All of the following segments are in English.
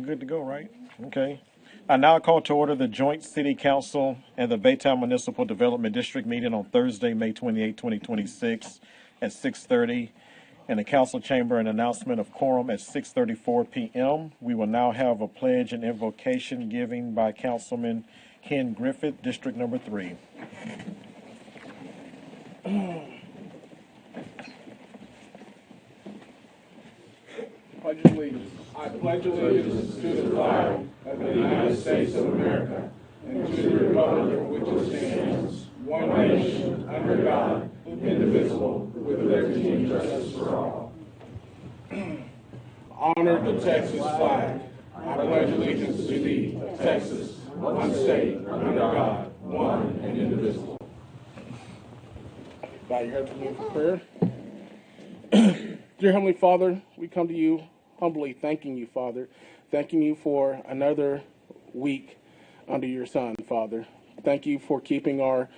good to go, right? Okay. I now call to order the joint City Council and the Baytown Municipal Development District meeting on Thursday, May 28, 2026 at 6:30 in the council chamber. An announcement of quorum at 6:34 p.m. We will now have a pledge and invocation giving by Councilman Ken Griffith, District Number 3. Pledge allegiance. I pledge allegiance to the flag of the United States of America and to the republic for which it stands, one nation, under God, indivisible, with liberty and justice for all. Honor the Texas flag. I pledge allegiance to thee, Texas, one state, under God, one and indivisible. Bow your heads for prayer. Dear Heavenly Father, we come to you humbly thanking you, Father. Thanking you for another week under your Son, Father. Thank you for keeping our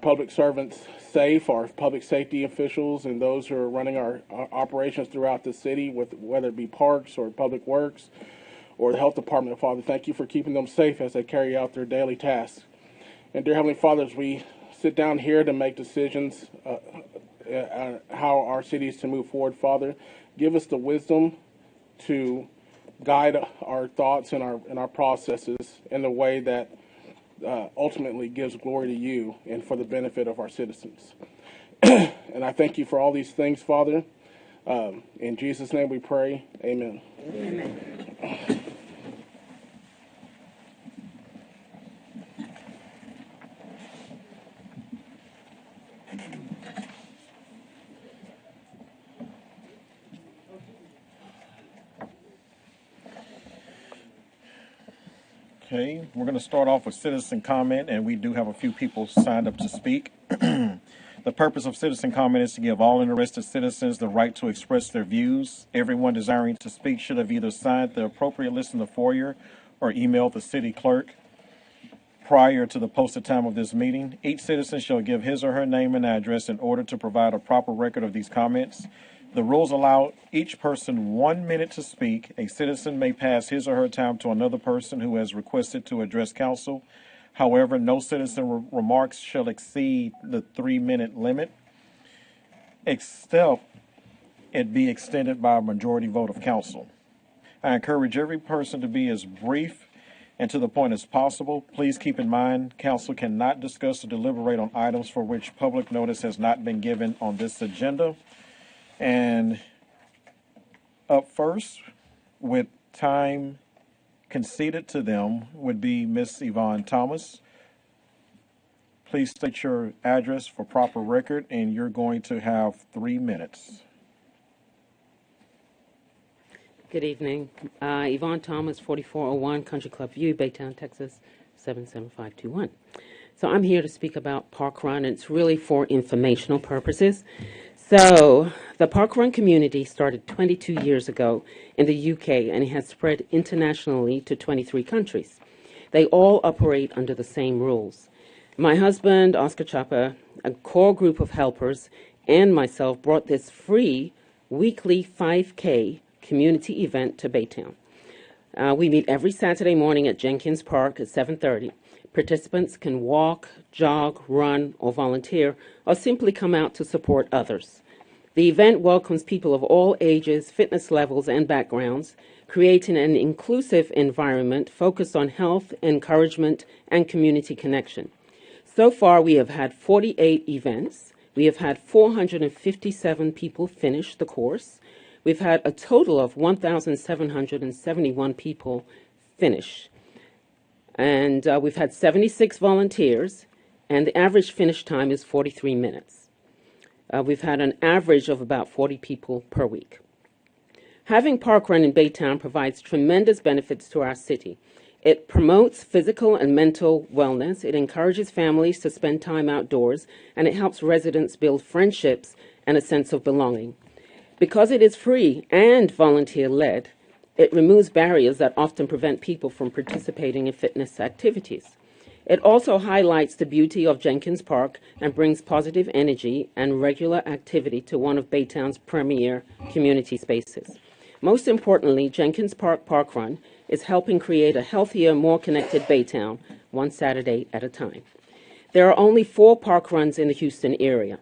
public servants safe, our public safety officials, and those who are running our operations throughout the city, whether it be parks or public works or the health department, Father. Thank you for keeping them safe as they carry out their daily tasks. And dear Heavenly Father, as we sit down here to make decisions how our city is to move forward, Father, give us the wisdom to guide our thoughts and our processes in a way that ultimately gives glory to you and for the benefit of our citizens. And I thank you for all these things, Father. In Jesus' name we pray. Amen. Amen. Okay, we're going to start off with citizen comment, and we do have a few people signed up to speak. The purpose of citizen comment is to give all interested citizens the right to express their views. Everyone desiring to speak should have either signed the appropriate list in the foyer or emailed the city clerk prior to the posted time of this meeting. Each citizen shall give his or her name and address in order to provide a proper record of these comments. The rules allow each person 1 minute to speak. A citizen may pass his or her time to another person who has requested to address council. However, no citizen remarks shall exceed the 3-minute limit, except it be extended by a majority vote of council. I encourage every person to be as brief and to the point as possible. Please keep in mind, council cannot discuss or deliberate on items for which public notice has not been given on this agenda. And up first, with time conceded to them, would be Miss Yvonne Thomas. Please state your address for proper record, and you're going to have 3 minutes. Good evening. Yvonne Thomas, 4401 Country Club View, Baytown, Texas, 77521. So I'm here to speak about Park Run, and it's really for informational purposes. So the Park Run community started 22 years ago in the UK, and it has spread internationally to 23 countries. They all operate under the same rules. My husband, Oscar Chapa, a core group of helpers, and myself brought this free weekly 5K community event to Baytown. We meet every Saturday morning at Jenkins Park at 7:30. Participants can walk, jog, run, or volunteer, or simply come out to support others. The event welcomes people of all ages, fitness levels, and backgrounds, creating an inclusive environment focused on health, encouragement, and community connection. So far, we have had 48 events. We have had 457 people finish the course. We've had a total of 1,771 people finish. And we've had 76 volunteers, and the average finish time is 43 minutes. We've had an average of about 40 people per week. Having Park Run in Baytown provides tremendous benefits to our city. It promotes physical and mental wellness. It encourages families to spend time outdoors, and it helps residents build friendships and a sense of belonging. Because it is free and volunteer-led, it removes barriers that often prevent people from participating in fitness activities. It also highlights the beauty of Jenkins Park and brings positive energy and regular activity to one of Baytown's premier community spaces. Most importantly, Jenkins Park Park Run is helping create a healthier, more connected Baytown, one Saturday at a time. There are only 4 park runs in the Houston area.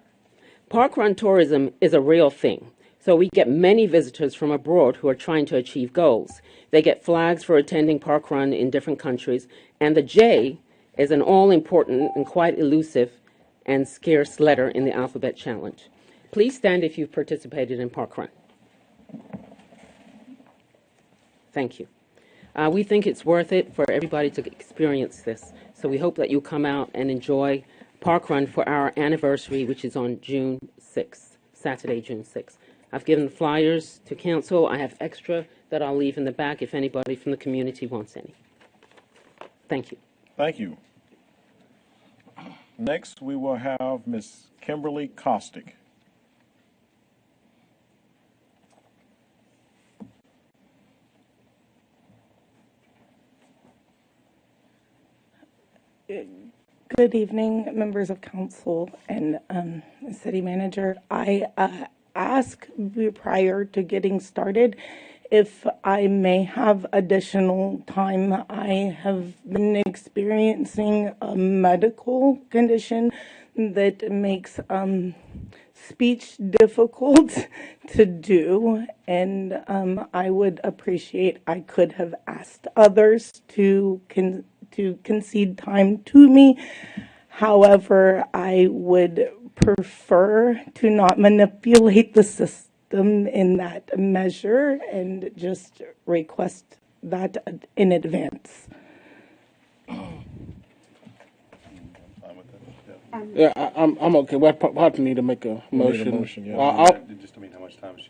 Park run tourism is a real thing, so we get many visitors from abroad who are trying to achieve goals. They get flags for attending park run in different countries, and the J is an all-important and quite elusive and scarce letter in the alphabet challenge. Please stand if you've participated in park run. Thank you. We think it's worth it for everybody to experience this, so we hope that you'll come out and enjoy Park Run for our anniversary, which is on June 6th, Saturday, June 6th. I've given the flyers to council. I have extra that I'll leave in the back if anybody from the community wants any. Thank you. Thank you. Next, we will have Ms. Kimberly Costick. Good evening, members of council and city manager. I asked prior to getting started if I may have additional time. I have been experiencing a medical condition that makes speech difficult to do, and I would appreciate I could have asked others to concede time to me. However, I would prefer to not manipulate the system in that measure and just request that in advance. Yeah, I'm okay. We'll have to need to make a motion. Need a motion, yeah. Just, I mean, how much time do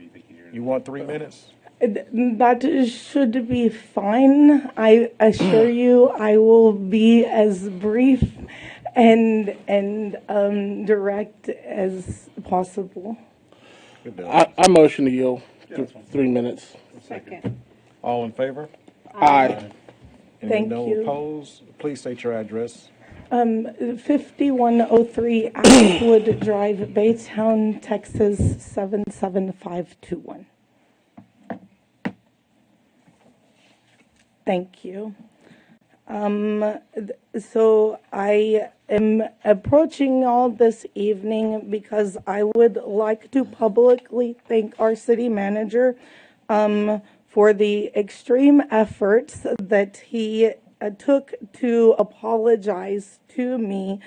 you think you're? You want 3 minutes? That should be fine. I assure you I will be as brief and direct as possible. Good deal. I motion to yield 3 minutes. Second. All in favor? Aye. Thank No you. opposed? Please state your address. 5103 Ashwood Drive, Baytown, Texas 77521. Thank you. So I am approaching all this evening because I would like to publicly thank our city manager for the extreme efforts that he took to apologize to me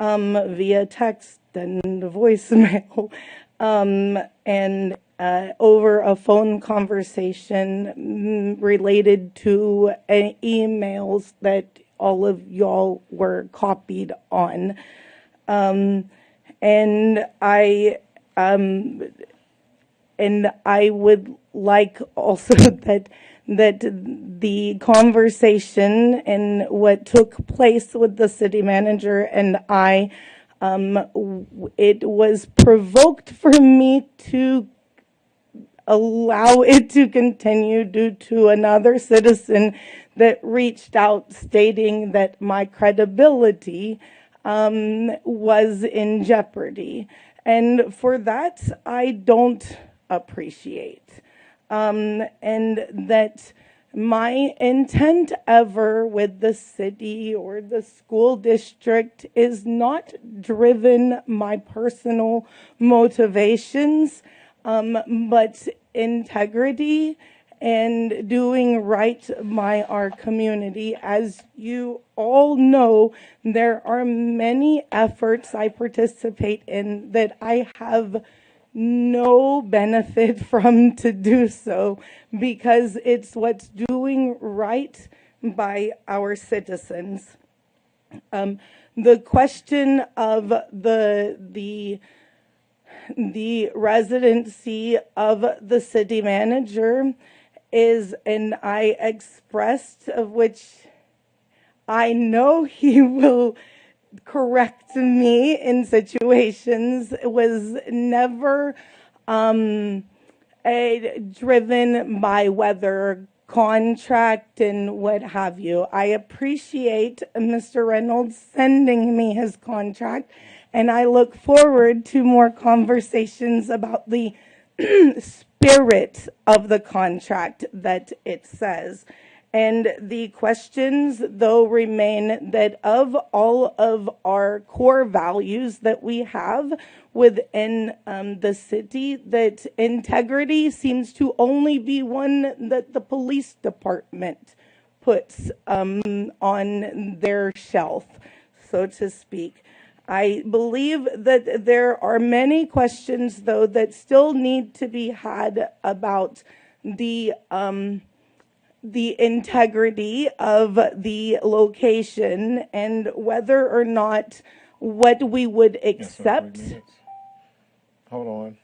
via text and voicemail and over a phone conversation related to emails that all of y'all were copied on. And I would like also that the conversation and what took place with the city manager and I, it was provoked for me to allow it to continue due to another citizen that reached out stating that my credibility was in jeopardy. And for that, I don't appreciate. And that my intent ever with the city or the school district is not driven my personal motivations, but integrity and doing right by our community. As you all know, there are many efforts I participate in that I have no benefit from to do so because it's what's doing right by our citizens. The question of the residency of the city manager is, and I expressed, of which I know he will correct me in situations, was never driven by whether contract and what have you. I appreciate Mr. Reynolds sending me his contract, and I look forward to more conversations about the spirit of the contract that it says. And the questions, though, remain that of all of our core values that we have within the city, that integrity seems to only be one that the police department puts on their shelf, so to speak. I believe that there are many questions, though, that still need to be had about the integrity of the location and whether or not what we would Yes, sir, 3 accept. minutes. Hold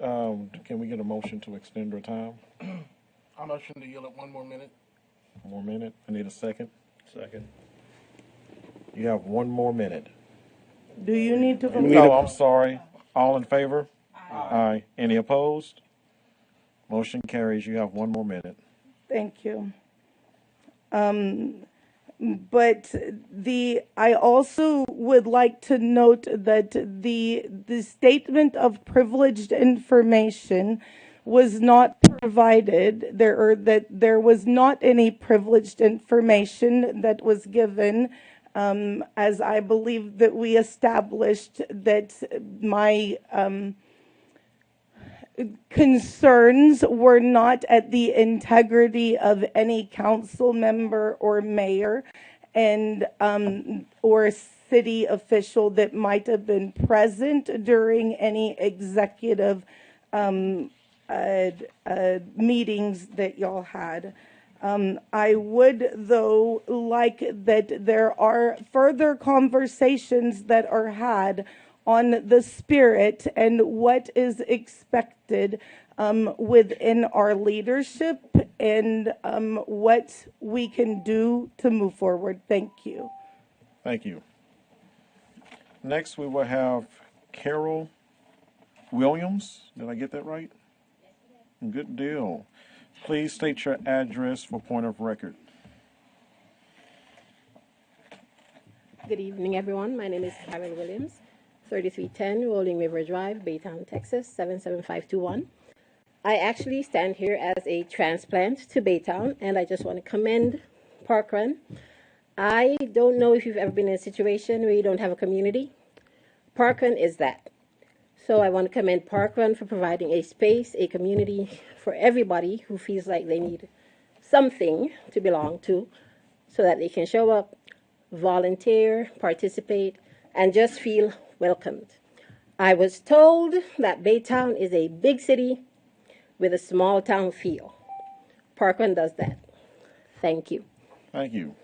on. Can we get a motion to extend our time? I motion to yield it 1 more minute. 1 more minute. I need a second. Second. You have 1 more minute. Do you need to vote? No, I'm sorry. All in favor? Aye. Any opposed? Motion carries. You have 1 more minute. Thank you. But I also would like to note that the statement of privileged information was not provided there, or that there was not any privileged information that was given, as I believe that we established that my concerns were not at the integrity of any council member or mayor and or city official that might have been present during any executive meetings that y'all had. I would, though, like that there are further conversations that are had on the spirit and what is expected within our leadership and what we can do to move forward. Thank you. Thank you. Next, we will have Carol Williams. Did I get that right? Good deal. Please state your address for point of record. Good evening, everyone. My name is Carol Williams, 3310 Rolling River Drive, Baytown, Texas, 77521. I actually stand here as a transplant to Baytown, and I just want to commend Parkrun. I don't know if you've ever been in a situation where you don't have a community. Parkrun is that. So I want to commend Parkrun for providing a space, a community for everybody who feels like they need something to belong to so that they can show up, volunteer, participate, and just feel welcomed. I was told that Baytown is a big city with a small town feel. Parkrun does that. Thank you. Thank you.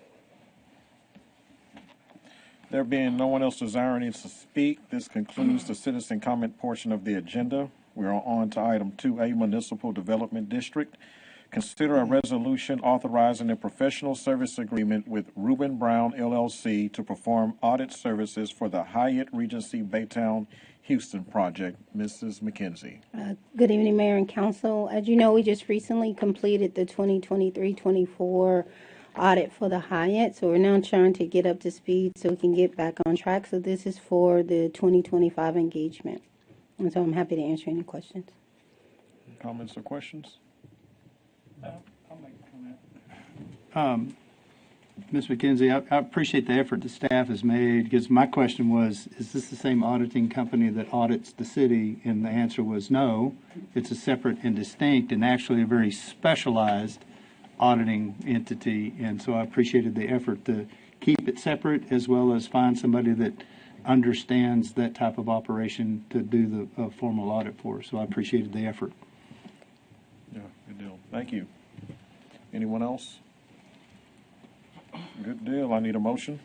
There being no one else desiring to speak, this concludes the citizen comment portion of the agenda. We are on to item 2A, Municipal Development District. Consider a resolution authorizing a professional service agreement with Reuben Brown LLC to perform audit services for the Hyatt Regency Baytown Houston project. Mrs. McKenzie. Good evening, Mayor and Council. As you know, we just recently completed the 2023-24 audit for the Hyatt, so we're now trying to get up to speed so we can get back on track. So this is for the 2025 engagement. And so I'm happy to answer any questions. Comments or questions? I'll make a comment. Ms. McKenzie, I appreciate the effort the staff has made, because my question was, is this the same auditing company that audits the city? And the answer was no. It's a separate and distinct and actually a very specialized auditing entity. And so I appreciated the effort to keep it separate as well as find somebody that understands that type of operation to do the formal audit for. So I appreciated the effort. Yeah, good deal. Thank you. Anyone else? Good deal. I need a motion.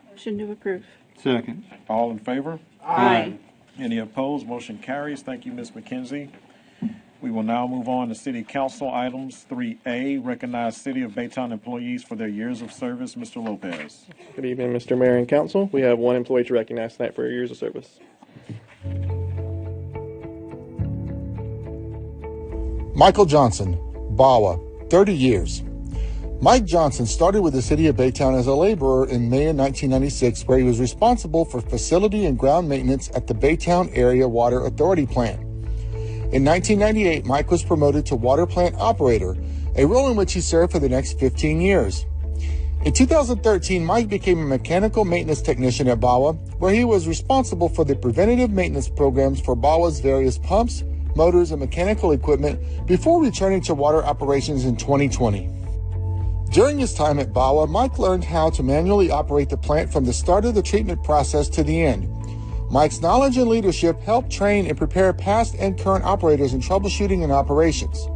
Motion to approve. Second. All in favor? Aye. Any opposed? Motion carries. Thank you, Ms. McKenzie. We will now move on to City Council items. 3A, recognize City of Baytown employees for their years of service. Mr. Lopez. Good evening, Mr. Mayor and Council. We have one employee to recognize tonight for your years of service. Michael Johnson, BAWA, 30 years. Mike Johnson started with the City of Baytown as a laborer in May of 1996, where he was responsible for facility and ground maintenance at the Baytown Area Water Authority plant. In 1998, Mike was promoted to water plant operator, a role in which he served for the next 15 years. In 2013, Mike became a mechanical maintenance technician at BAWA, where he was responsible for the preventative maintenance programs for BAWA's various pumps, motors, and mechanical equipment before returning to water operations in 2020. During his time at BAWA, Mike learned how to manually operate the plant from the start of the treatment process to the end. Mike's knowledge and leadership helped train and prepare past and current operators in troubleshooting and operations.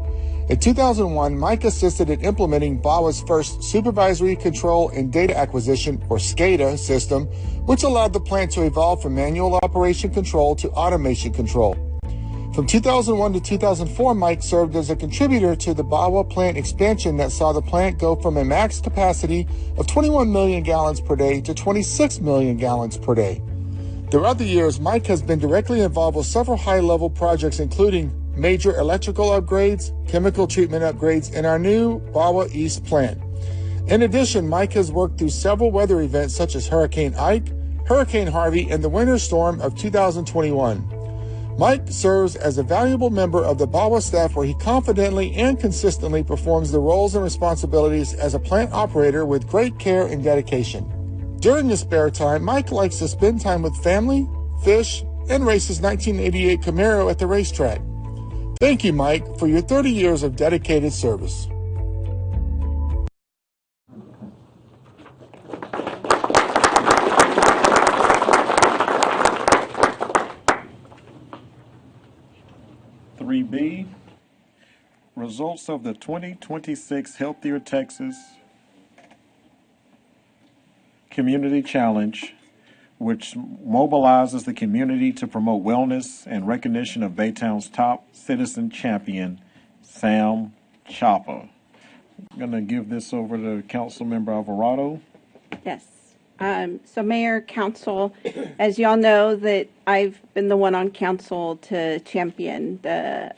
In 2001, Mike assisted in implementing BAWA's first Supervisory Control and Data Acquisition, or SCADA, system, which allowed the plant to evolve from manual operation control to automation control. From 2001 to 2004, Mike served as a contributor to the BAWA plant expansion that saw the plant go from a max capacity of 21 million gallons per day to 26 million gallons per day. Throughout the years, Mike has been directly involved with several high-level projects, including major electrical upgrades, chemical treatment upgrades, and our new BAWA East plant. In addition, Mike has worked through several weather events such as Hurricane Ike, Hurricane Harvey, and the winter storm of 2021. Mike serves as a valuable member of the BAWA staff, where he confidently and consistently performs the roles and responsibilities as a plant operator with great care and dedication. During his spare time, Mike likes to spend time with family, fish, and race his 1988 Camaro at the racetrack. Thank you, Mike, for your 30 years of dedicated service. B, results of the 2026 Healthier Texas Community Challenge, which mobilizes the community to promote wellness and recognition of Baytown's top citizen champion, Sam Chopper. I'm going to give this over to Councilmember Alvarado. Yes. So Mayor, Council, as y'all know, that I've been the one on council to champion the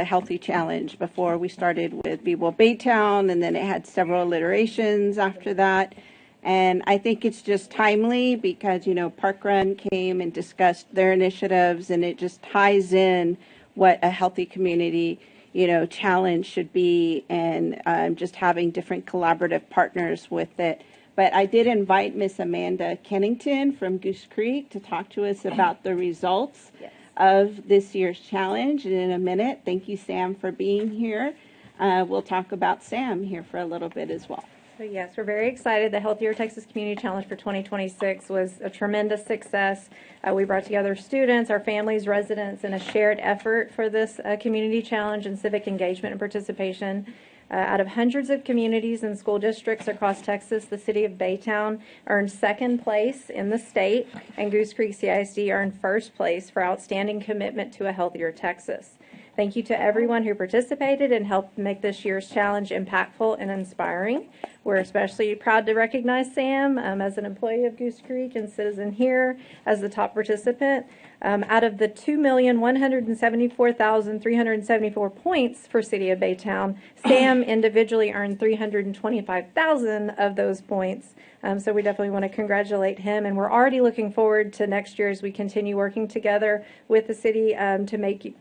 Healthy Challenge before we started with Be Well Baytown, and then it had several iterations after that. And I think it's just timely because, you know, Park Run came and discussed their initiatives, and it just ties in what a healthy community, you know, challenge should be, and just having different collaborative partners with it. But I did invite Miss Amanda Kennington from Goose Creek to talk to us about the results of this year's challenge. And in a minute, thank you, Sam, for being here. We'll talk about Sam here for a little bit as well. So yes, we're very excited. The Healthier Texas Community Challenge for 2026 was a tremendous success. We brought together students, our families, residents, in a shared effort for this community challenge and civic engagement and participation. Out of hundreds of communities and school districts across Texas, the city of Baytown earned second place in the state, and Goose Creek CISD earned first place for outstanding commitment to a healthier Texas. Thank you to everyone who participated and helped make this year's challenge impactful and inspiring. We're especially proud to recognize Sam as an employee of Goose Creek and citizen here as the top participant. Out of the 2,174,374 points for City of Baytown, Sam individually earned 325,000 of those points. So we definitely want to congratulate him, and we're already looking forward to next year as we continue working together with the city to make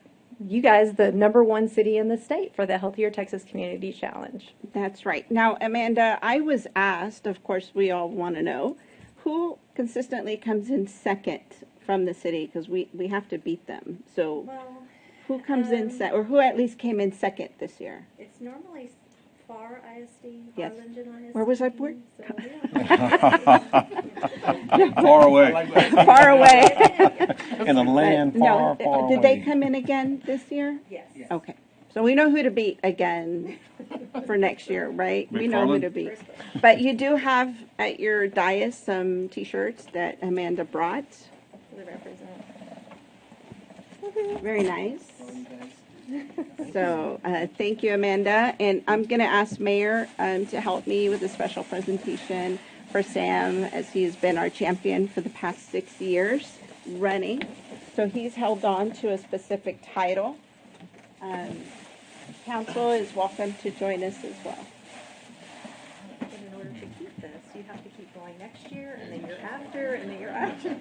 you guys the #1 city in the state for the Healthier Texas Community Challenge. That's right. Now, Amanda, I was asked, of course, we all want to know, who consistently comes in second from the city, because we have to beat them. So who comes in second, or who at least came in second this year? It's normally FAR ISD, Yes. Arlington ISD. Where was I born? So, yeah. Far away. Far away. In a land far, No, far away. did they come in again this year? Yes. Okay. So we know who to beat again for next year, right? We know who to beat. But you do have at your dais some T-shirts that Amanda brought. Very nice. So thank you, Amanda. And I'm going to ask Mayor to help me with a special presentation for Sam, as he has been our champion for the past 6 years running. So he's held on to a specific title. Council is welcome to join us as well. And in order to keep this, you have to keep going next year, and the year after, and the year after.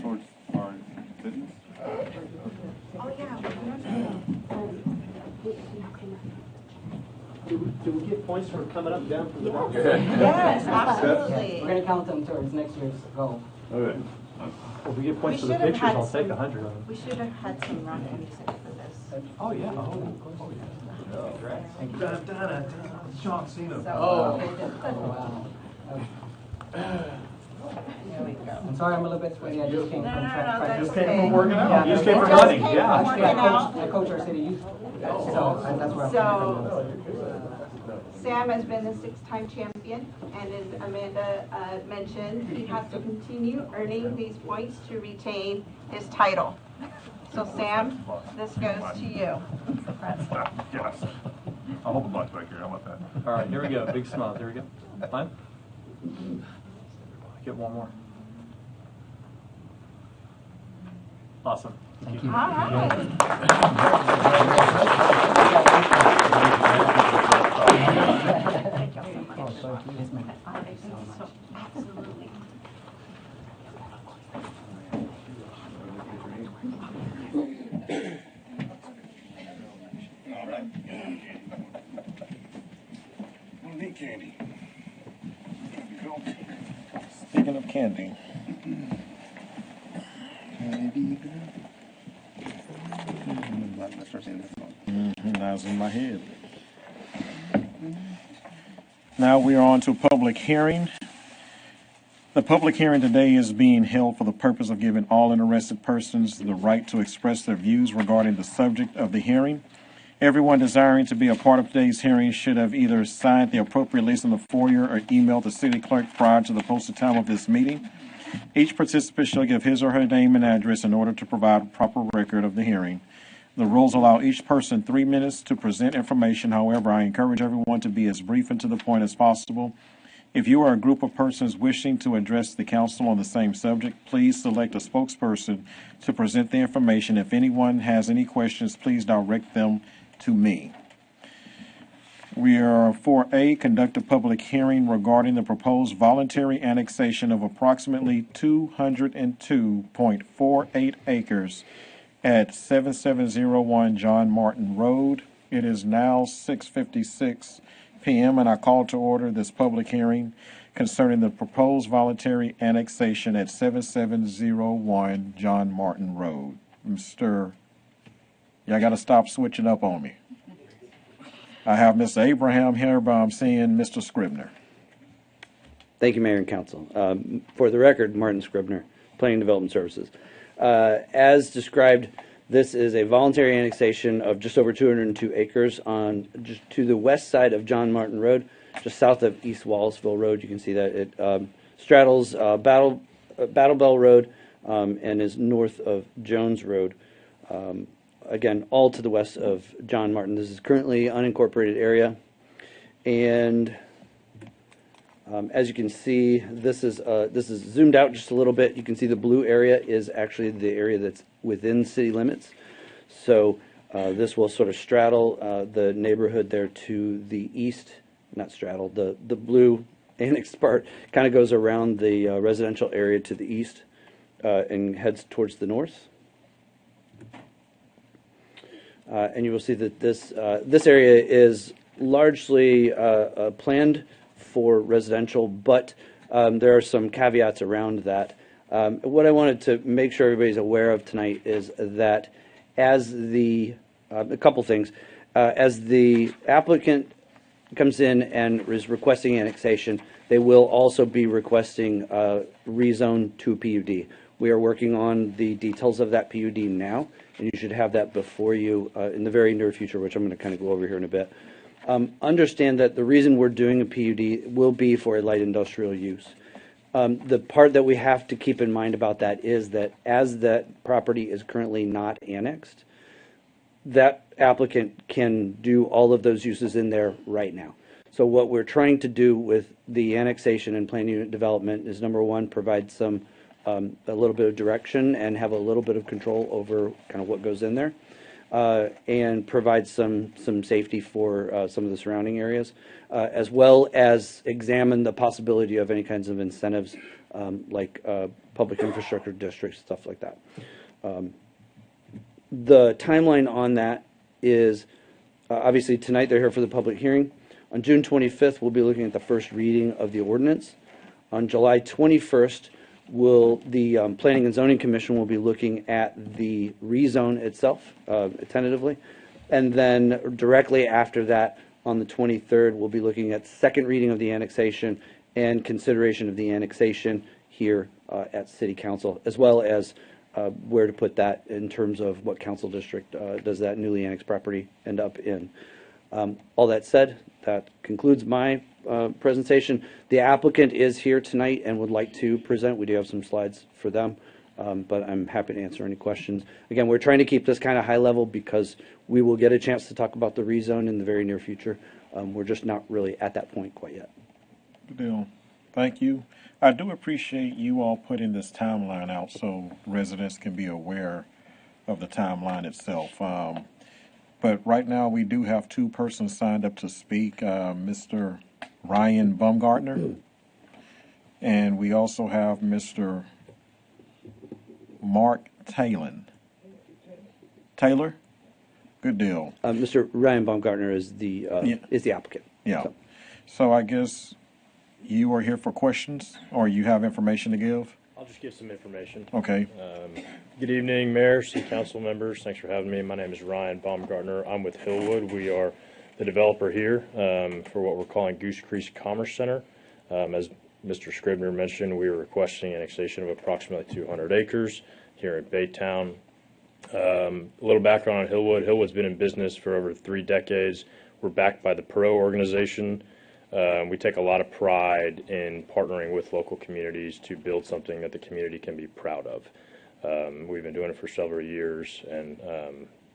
towards our business? Do we get points for coming up and down from the back? Yes, absolutely. We're gonna count them towards next year's goal. Okay. If we get points We for the should have pictures, had I'll take some- 100 of them. We should have had some rock music for this. Oh, yeah. Oh, yeah. Thank you. John Cena. Oh, wow. There we go. I'm sorry I'm a little bit sweaty. I just came from track that's practice. Just came from working out. Yeah, You just came from Just running, came yeah. from Actually, working out. I coach our city youth. So that's where I'm So- from. Sam has been a six-time champion, and as Amanda mentioned, he has to continue earning these points to retain his title. So Sam, this goes to you. Yes. I'll hold the box back here. How about that? All right, here we go. Big smile. There we go. Fine. Get one more. Awesome. Thank you. All right. Absolutely. All right. What do you need, candy? Speaking of candy, now it's in my head. Now we are on to public hearing. The public hearing today is being held for the purpose of giving all interested persons the right to express their views regarding the subject of the hearing. Everyone desiring to be a part of today's hearing should have either signed the appropriate list in the foyer or emailed the city clerk prior to the posted time of this meeting. Each participant shall give his or her name and address in order to provide a proper record of the hearing. The rules allow each person 3 minutes to present information. However, I encourage everyone to be as brief and to the point as possible. If you are a group of persons wishing to address the council on the same subject, please select a spokesperson to present the information. If anyone has any questions, please direct them to me. We are 4A, conduct a public hearing regarding the proposed voluntary annexation of approximately 202.48 acres at 7701 John Martin Road. It is now 6:56 p.m. and I call to order this public hearing concerning the proposed voluntary annexation at 7701 John Martin Road. Y'all got to stop switching up on me. I have Mr. Abraham here, but I'm seeing Mr. Scribner. Thank you, Mayor and Council. For the record, Martin Scribner, Planning Development Services. As described, this is a voluntary annexation of just over 202 acres on just to the west side of John Martin Road, just south of East Wallaceville Road. You can see that it straddles Battle Bell Road and is north of Jones Road. Again, all to the west of John Martin. This is currently unincorporated area, and as you can see, this is zoomed out just a little bit. You can see the blue area is actually the area that's within city limits. So this will sort of straddle the neighborhood there to the east. Not straddle. The blue annexed part kind of goes around the residential area to the east and heads towards the north. And you will see that this area is largely planned for residential, but there are some caveats around that. What I wanted to make sure everybody's aware of tonight is that as a couple things, as the applicant comes in and is requesting annexation, they will also be requesting rezone to PUD. We are working on the details of that PUD now, and you should have that before you in the very near future, which I'm going to kind of go over here in a bit. Understand that the reason we're doing a PUD will be for a light industrial use. The part that we have to keep in mind about that is that as that property is currently not annexed, that applicant can do all of those uses in there right now. So what we're trying to do with the annexation and plan unit development is, number one, provide some a little bit of direction and have a little bit of control over kind of what goes in there. and provide some safety for some of the surrounding areas, as well as examine the possibility of any kinds of incentives like public infrastructure districts, stuff like that. The timeline on that is obviously tonight they're here for the public hearing. On June 25th, we'll be looking at the first reading of the ordinance. On July 21st, the Planning and Zoning Commission will be looking at the rezone itself tentatively. And then directly after that, on the 23rd, we'll be looking at second reading of the annexation and consideration of the annexation here at City Council, as well as where to put that in terms of what council district does that newly annexed property end up in. All that said, that concludes my presentation. The applicant is here tonight and would like to present. We do have some slides for them, but I'm happy to answer any questions. Again, we're trying to keep this kind of high level because we will get a chance to talk about the rezone in the very near future. We're just not really at that point quite yet. Good deal. Thank you. I do appreciate you all putting this timeline out so residents can be aware of the timeline itself. But right now, we do have two persons signed up to speak, Mr. Ryan Baumgartner, and we also have Mr. Mark Taylor? Good deal. Mr. Ryan Baumgartner is the applicant. Yeah. So I guess you are here for questions, or you have information to give? I'll just give some information. Okay. Good evening, Mayor, City Council members. Thanks for having me. My name is Ryan Baumgartner. I'm with Hillwood. We are the developer here for what we're calling Goose Creek Commerce Center. As Mr. Scribner mentioned, we are requesting annexation of approximately 200 acres here in Baytown. A little background on Hillwood. Hillwood's been in business for over 3 decades. We're backed by the Perot organization. We take a lot of pride in partnering with local communities to build something that the community can be proud of. We've been doing it for several years, and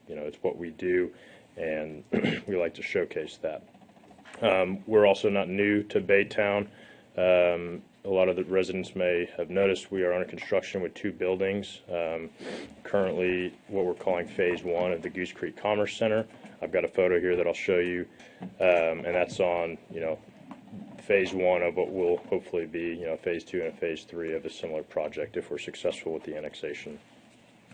it's what we do, and we like to showcase that. We're also not new to Baytown. A lot of the residents may have noticed we are under construction with 2 buildings. Currently, what we're calling Phase 1 of the Goose Creek Commerce Center. I've got a photo here that I'll show you, and that's on, Phase 1 of what will hopefully be, Phase 2 and Phase 3 of a similar project if we're successful with the annexation.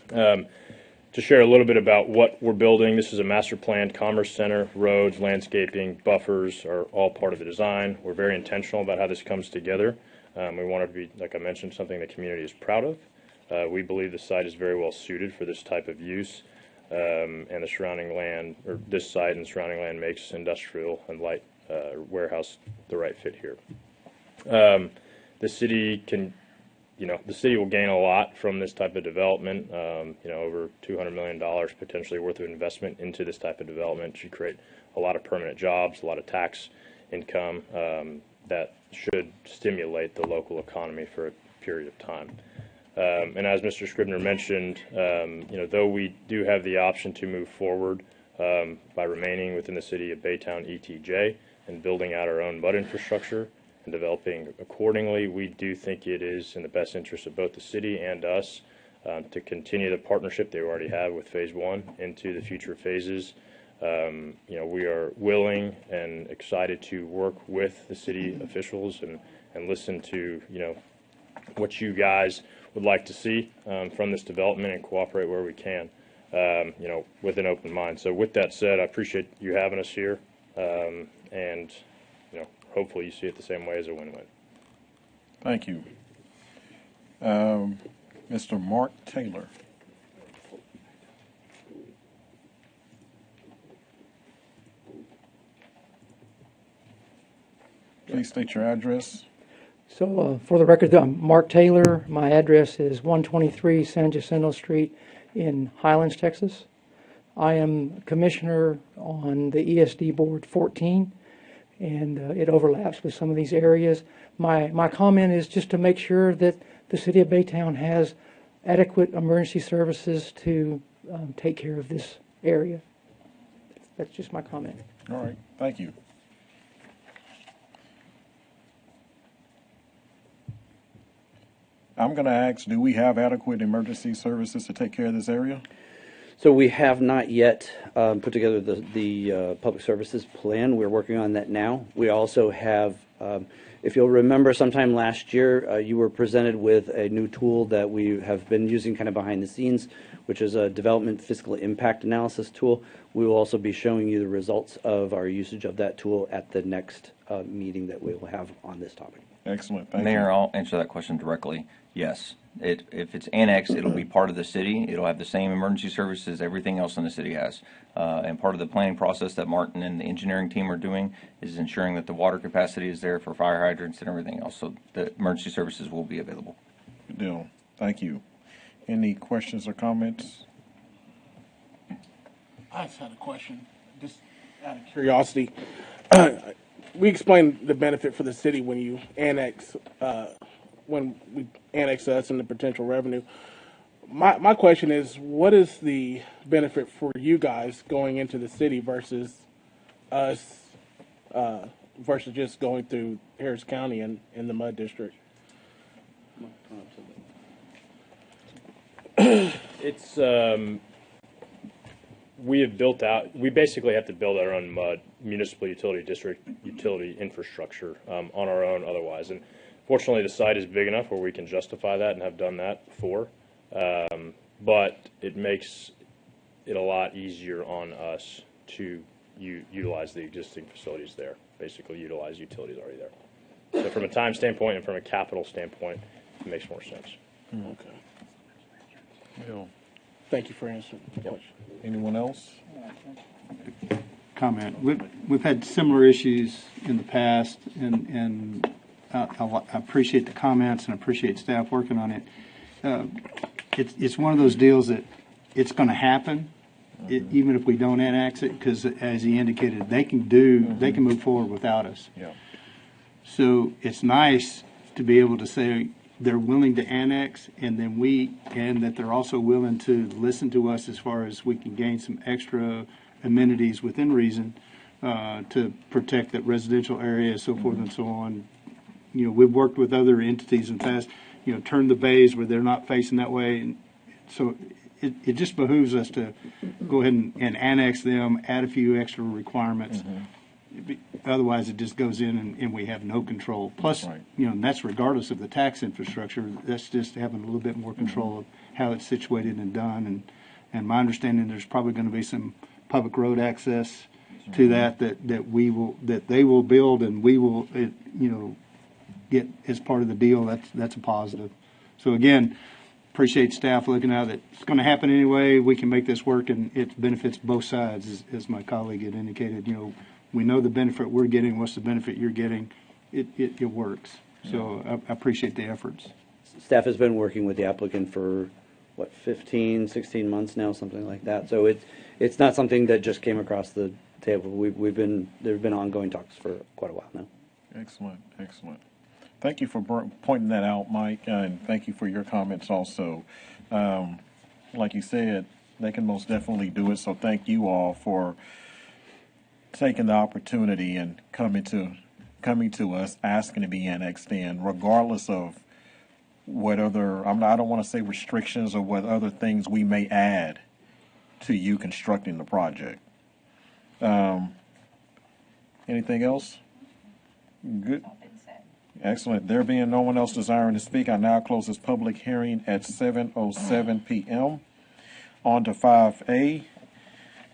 To share a little bit about what we're building, this is a master planned commerce center. Roads, landscaping, buffers are all part of the design. We're very intentional about how this comes together. We want it to be, like I mentioned, something the community is proud of. We believe the site is very well suited for this type of use, and the surrounding land, or this site and surrounding land, makes industrial and light warehouse the right fit here. The city will gain a lot from this type of development. Over $200 million potentially worth of investment into this type of development should create a lot of permanent jobs, a lot of tax income that should stimulate the local economy for a period of time. And as Mr. Scribner mentioned, though we do have the option to move forward by remaining within the city of Baytown ETJ and building out our own mud infrastructure and developing accordingly, we do think it is in the best interest of both the city and us to continue the partnership they already have with Phase 1 into the future phases. We are willing and excited to work with the city officials and listen to, what you guys would like to see from this development and cooperate where we can, with an open mind. So with that said, I appreciate you having us here, and hopefully you see it the same way as a win-win. Thank you. Mr. Mark Taylor. Please state your address. So for the record, I'm Mark Taylor. My address is 123 San Jacinto Street in Highlands, Texas. I am commissioner on the ESD Board 14, and it overlaps with some of these areas. My comment is just to make sure that the city of Baytown has adequate emergency services to take care of this area. That's just my comment. All right, thank you. I'm going to ask, do we have adequate emergency services to take care of this area? So we have not yet put together the public services plan. We're working on that now. We also have, if you'll remember, sometime last year, you were presented with a new tool that we have been using kind of behind the scenes, which is a development fiscal impact analysis tool. We will also be showing you the results of our usage of that tool at the next meeting that we will have on this topic. Excellent. Thank Mayor, you. I'll answer that question directly. Yes. If it's annexed, it'll be part of the city. It'll have the same emergency services everything else in the city has. And part of the planning process that Martin and the engineering team are doing is ensuring that the water capacity is there for fire hydrants and everything else. So the emergency services will be available. Good deal. Thank you. Any questions or comments? I just had a question, just out of curiosity. We explained the benefit for the city when you annex, when we annex us and the potential revenue. My question is, what is the benefit for you guys going into the city versus us, versus just going through Harris County and in the Mud District? It's we have built out. We basically have to build our own municipal utility district utility infrastructure on our own. Otherwise, and fortunately, the site is big enough where we can justify that and have done that before. But it makes it a lot easier on us to utilize the existing facilities there. Basically, utilize utilities already there. So, from a time standpoint and from a capital standpoint, it makes more sense. Okay. Yeah. Thank you for answering the question. Anyone else? Comment. We've had similar issues in the past, and I appreciate the comments and appreciate staff working on it. It's one of those deals that it's going to happen, even if we don't annex it, because as he indicated, they can move forward without us. Yeah. So it's nice to be able to say they're willing to annex, and that they're also willing to listen to us as far as we can gain some extra amenities within reason to protect that residential area, so forth and so on. You know, we've worked with other entities in the past, turn the bays where they're not facing that way. And so it just behooves us to go ahead and annex them, add a few extra requirements. Otherwise, it just goes in and we have no control. Plus, and that's regardless of the tax infrastructure. That's just having a little bit more control of how it's situated and done. And my understanding, there's probably going to be some public road access to that they will build, and we will, get as part of the deal. That's a positive. So again, appreciate staff looking at it. It's going to happen anyway. We can make this work, and it benefits both sides, as my colleague had indicated. We know the benefit we're getting. What's the benefit you're getting? It works. So I appreciate the efforts. Staff has been working with the applicant for, 15, 16 months now, something like that. So it's not something that just came across the table. There have been ongoing talks for quite a while now. Excellent. Thank you for pointing that out, Mike, and thank you for your comments also. Like you said, they can most definitely do it, so thank you all for taking the opportunity and coming to us, asking to be annexed in, regardless of what other, I don't want to say restrictions or what other things we may add to you constructing the project. Anything else? Good. Excellent. There being no one else desiring to speak, I now close this public hearing at 7:07 p.m. On to 5A.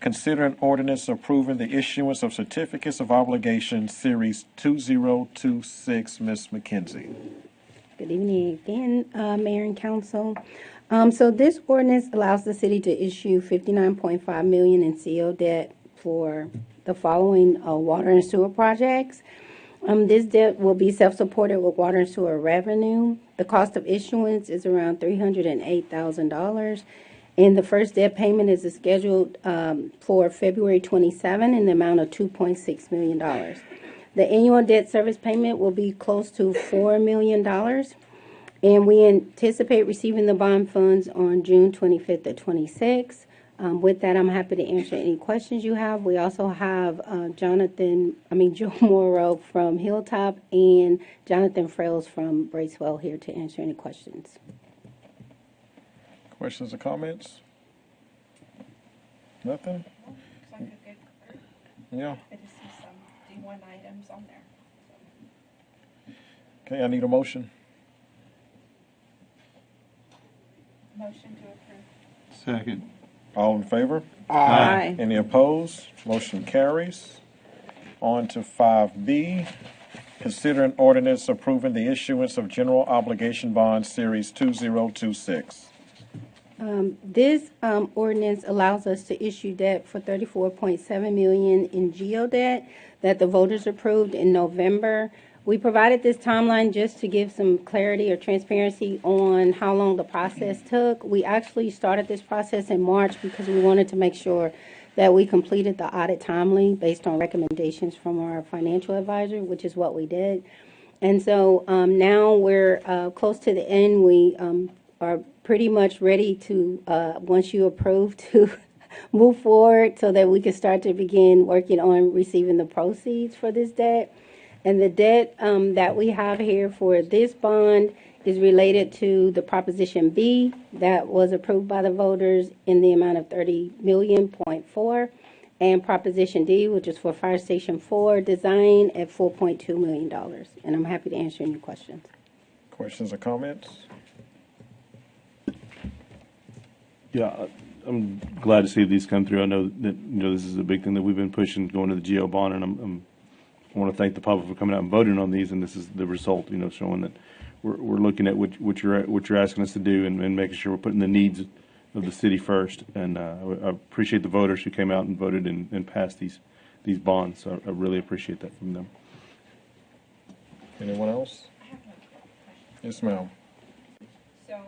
Consider an ordinance approving the issuance of certificates of obligation, Series 2026. Ms. McKenzie. Good evening again, Mayor and Council. So this ordinance allows the city to issue $59.5 million in CO debt for the following water and sewer projects. This debt will be self-supported with water and sewer revenue. The cost of issuance is around $308,000. And the first debt payment is scheduled for February 27 in the amount of $2.6 million. The annual debt service payment will be close to $4 million. And we anticipate receiving the bond funds on June 25th to 26th. With that, I'm happy to answer any questions you have. We also have Joe Morrow from Hilltop and Jonathan Frails from Bracewell here to answer any questions. Questions or comments? Nothing? Yeah. I just see some D1 items on there. Okay, I need a motion. Motion to approve. Second. All in favor? Aye. Any opposed? Motion carries. On to 5B. Consider an ordinance approving the issuance of general obligation bonds series 2026. This ordinance allows us to issue debt for $34.7 million in GeoDebt that the voters approved in November. We provided this timeline just to give some clarity or transparency on how long the process took. We actually started this process in March because we wanted to make sure that we completed the audit timely based on recommendations from our financial advisor, which is what we did. And so now we're close to the end. We are pretty much ready to, once you approve, to move forward so that we can start to begin working on receiving the proceeds for this debt. And the debt that we have here for this bond is related to the Proposition B that was approved by the voters in the amount of $30.4 million, and Proposition D, which is for Fire Station 4 design at $4.2 million. And I'm happy to answer any questions. Questions or comments? Yeah, I'm glad to see these come through. I know that this is a big thing that we've been pushing, going to the GEO bond, and I want to thank the public for coming out and voting on these. And this is the result, showing that we're looking at what you're asking us to do, and making sure we're putting the needs of the city first. And I appreciate the voters who came out and voted and passed these bonds. So I really appreciate that from them. Anyone else? Yes, ma'am. So,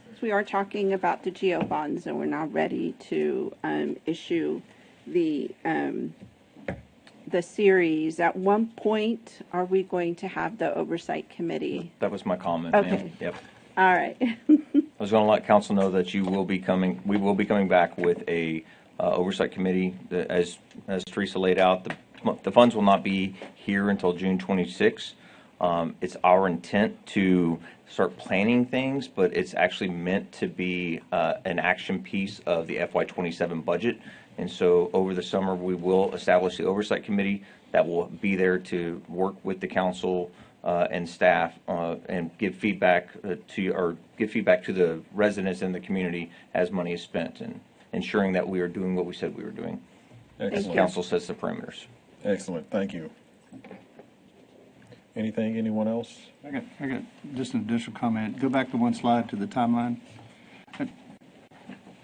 since we are talking about the GEO bonds and we're now ready to issue the series, at one point, are we going to have the oversight committee? That was my comment, Okay. ma'am. Yep. All right. I was going to let council know that we will be coming back with a oversight committee. As Teresa laid out, the funds will not be here until June 26. It's our intent to start planning things, but it's actually meant to be an action piece of the FY27 budget. And so over the summer, we will establish the oversight committee that will be there to work with the council and staff and give feedback to the residents in the community as money is spent, and ensuring that we are doing what we said we were doing. Excellent. Council sets the parameters. Excellent. Thank you. Anyone else? I got just an additional comment. Go back to one slide to the timeline.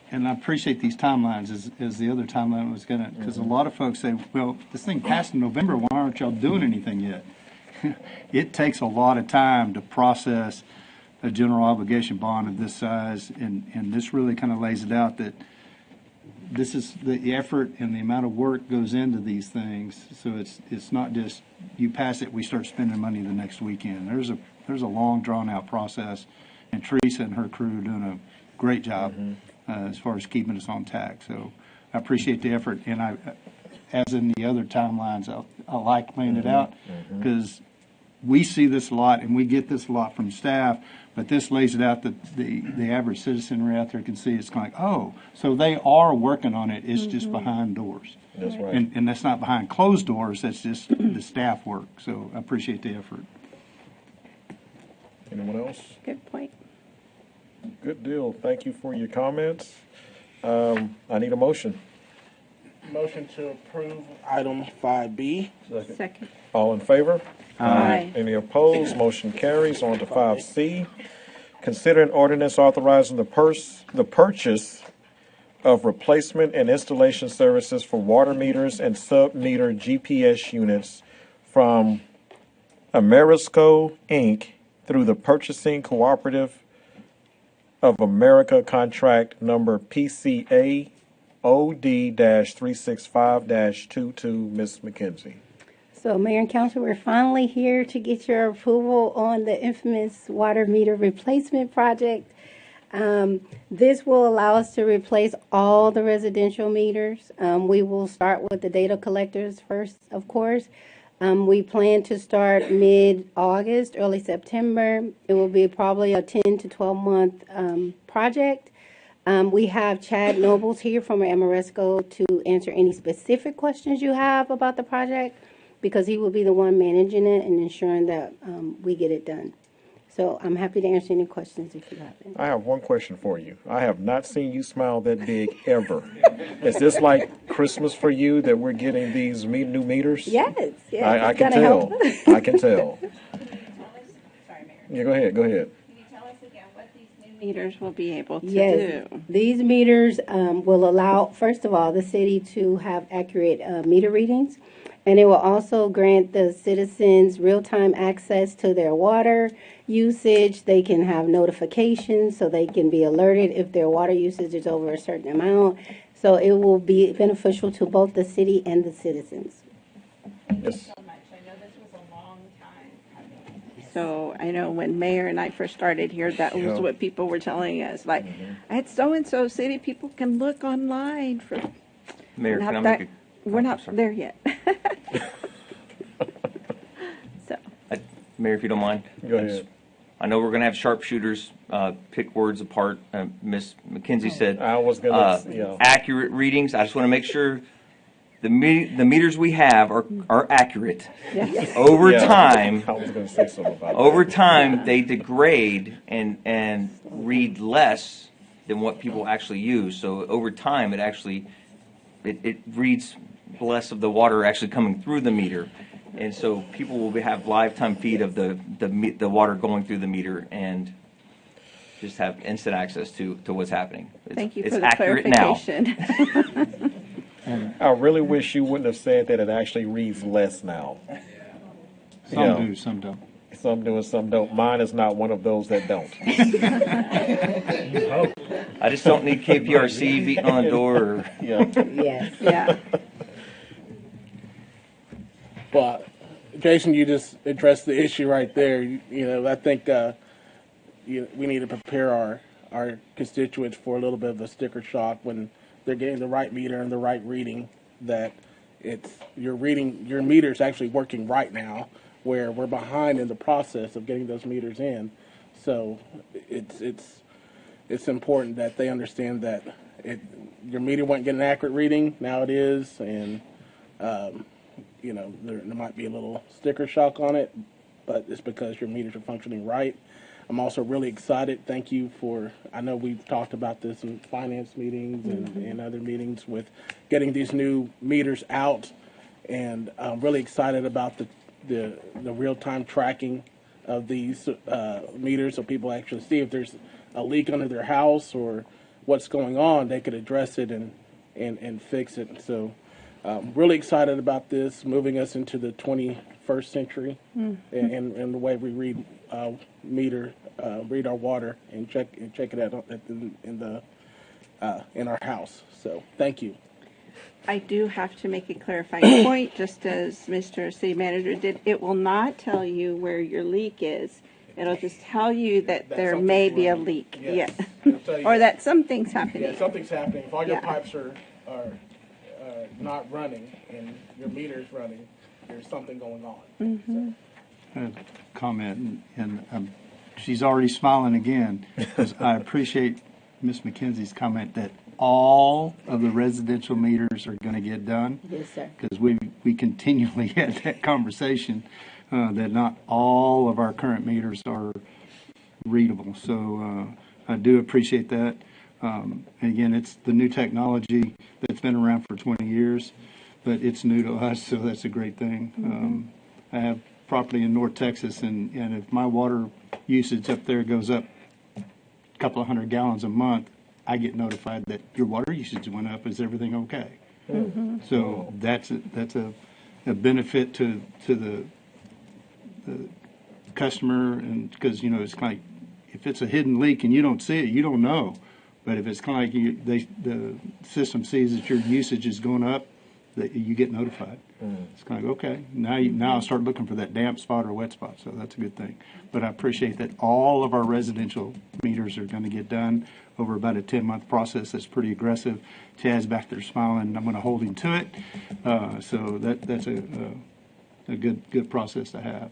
And I appreciate these timelines as the other timeline was going to, because a lot of folks say, well, this thing passed in November, why aren't y'all doing anything yet? It takes a lot of time to process a general obligation bond of this size, and this really kind of lays it out that this is the effort and the amount of work goes into these things. So it's not just you pass it, we start spending money the next weekend. There's a long drawn out process, and Teresa and her crew are doing a great job as far as keeping us on tack. So I appreciate the effort, and as in the other timelines, I like laying it out because we see this a lot and we get this a lot from staff, but this lays it out that the average citizen right out there can see. It's kind of like, oh, so they are working on it. It's just behind doors. That's right. And that's not behind closed doors. That's just the staff work. So I appreciate the effort. Anyone else? Good point. Good deal. Thank you for your comments. I need a motion. Motion to approve item 5B. Second. All in favor? Aye. Any opposed? Motion carries. On to 5C. Consider an ordinance authorizing the purchase of replacement and installation services for water meters and sub-meter GPS units from Amerisco, Inc. through the Purchasing Cooperative of America contract number PCA OD-365-22, Ms. McKenzie. So, Mayor and Council, we're finally here to get your approval on the infamous water meter replacement project. This will allow us to replace all the residential meters. We will start with the data collectors first, of course. We plan to start mid-August, early September. It will be probably a 10 to 12 month project. We have Chad Nobles here from Amoresco to answer any specific questions you have about the project, because he will be the one managing it and ensuring that we get it done. So I'm happy to answer any questions if you have any. I have one question for you. I have not seen you smile that big ever. Is this like Christmas for you that we're getting these new meters? Yes, yes. I it's can gonna tell. help. I can tell. Yeah, go ahead. Go ahead. Meters will be able to Yes, do. these meters will allow, first of all, the city to have accurate meter readings, and it will also grant the citizens real-time access to their water usage. They can have notifications, so they can be alerted if their water usage is over a certain amount. So it will be beneficial to both the city and the citizens. Yes. So I know when Mayor and I first started here, that was Yeah. what people were telling us. Like, at so-and-so city, people can look online for. Mayor, Not can I that- make We're not there yet. Mayor, if you don't mind? Go ahead. I know we're going to have sharpshooters pick words apart. Ms. McKenzie said I was going to, accurate readings. I just want to make sure the meters we have are accurate. Yes. Over Yeah. time, I was going to say something about over that. time they degrade and read less than what people actually use. So over time, it actually it reads less of the water actually coming through the meter. And so people will have lifetime feed of the water going through the meter and just have instant access to what's happening. Thank you it's for the accurate now. clarification. I really wish you wouldn't have said that it actually reads less now. Some do, some don't. Some do and some don't. Mine is not one of those that don't. I just don't need KPRC beating on the door. Or, Yes. Yeah. But Jason, you just addressed the issue right there. I think we need to prepare our constituents for a little bit of a sticker shock when they're getting the right meter and the right reading. That your meter's actually working right now, where we're behind in the process of getting those meters in. So it's important that they understand that your meter wasn't getting an accurate reading. Now it is, and there might be a little sticker shock on it, but it's because your meters are functioning right. I'm also really excited. Thank you I know we've talked about this in finance meetings and other meetings with getting these new meters out, and I'm really excited about the real-time tracking of these meters, so people actually see if there's a leak under their house or what's going on, they could address it and fix it. So really excited about this, moving us into the 21st century and the way we read our water and check it out in our house. So thank you. I do have to make a clarifying point, just as Mr. City Manager did. It will not tell you where your leak is. It'll just tell you that there may be a leak. Yes. Yeah. It'll tell you Or that something's happening. Yeah, something's happening. If all your Yeah. pipes are not running and your meter's running, there's something going on. Mm-hmm. Comment, and she's already smiling again, because I appreciate Ms. McKenzie's comment that all of the residential meters are going to get done. Yes, sir. Because we continually had that conversation that not all of our current meters are readable. So I do appreciate that. And again, it's the new technology that's been around for 20 years, but it's new to us, so that's a great thing. I have property in North Texas, and if my water usage up there goes up a couple of 100 gallons a month, I get notified that your water usage went up. Is everything okay? So that's a benefit to the customer, and because it's like if it's a hidden leak and you don't see it, you don't know. But if it's kind of like the system sees that your usage is going up, that you get notified. It's kind of like, okay, now I'll start looking for that damp spot or wet spot. So that's a good thing. But I appreciate that all of our residential meters are going to get done over about a 10-month process. That's pretty aggressive. Chad's back there smiling. I'm going to hold him to it. So that's a good process to have.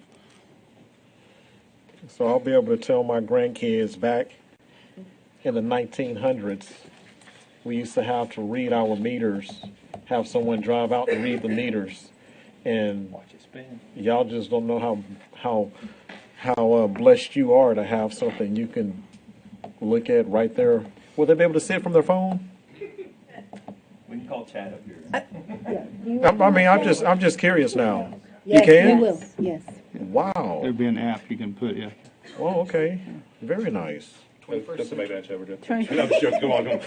So I'll be able to tell my grandkids back in the 1900s, we used to have to read our meters, have someone drive out and read the meters. And y'all just don't know how blessed you are to have something you can look at right there. Will they be able to see it from their phone? We can call Chad up here. I mean, I'm just curious now. Yes, you can? we will. Yes. Wow. There'd be an app you can put, yeah. Oh, okay. Very nice. That's the advantage over there. Try- I'm just joking. Go on.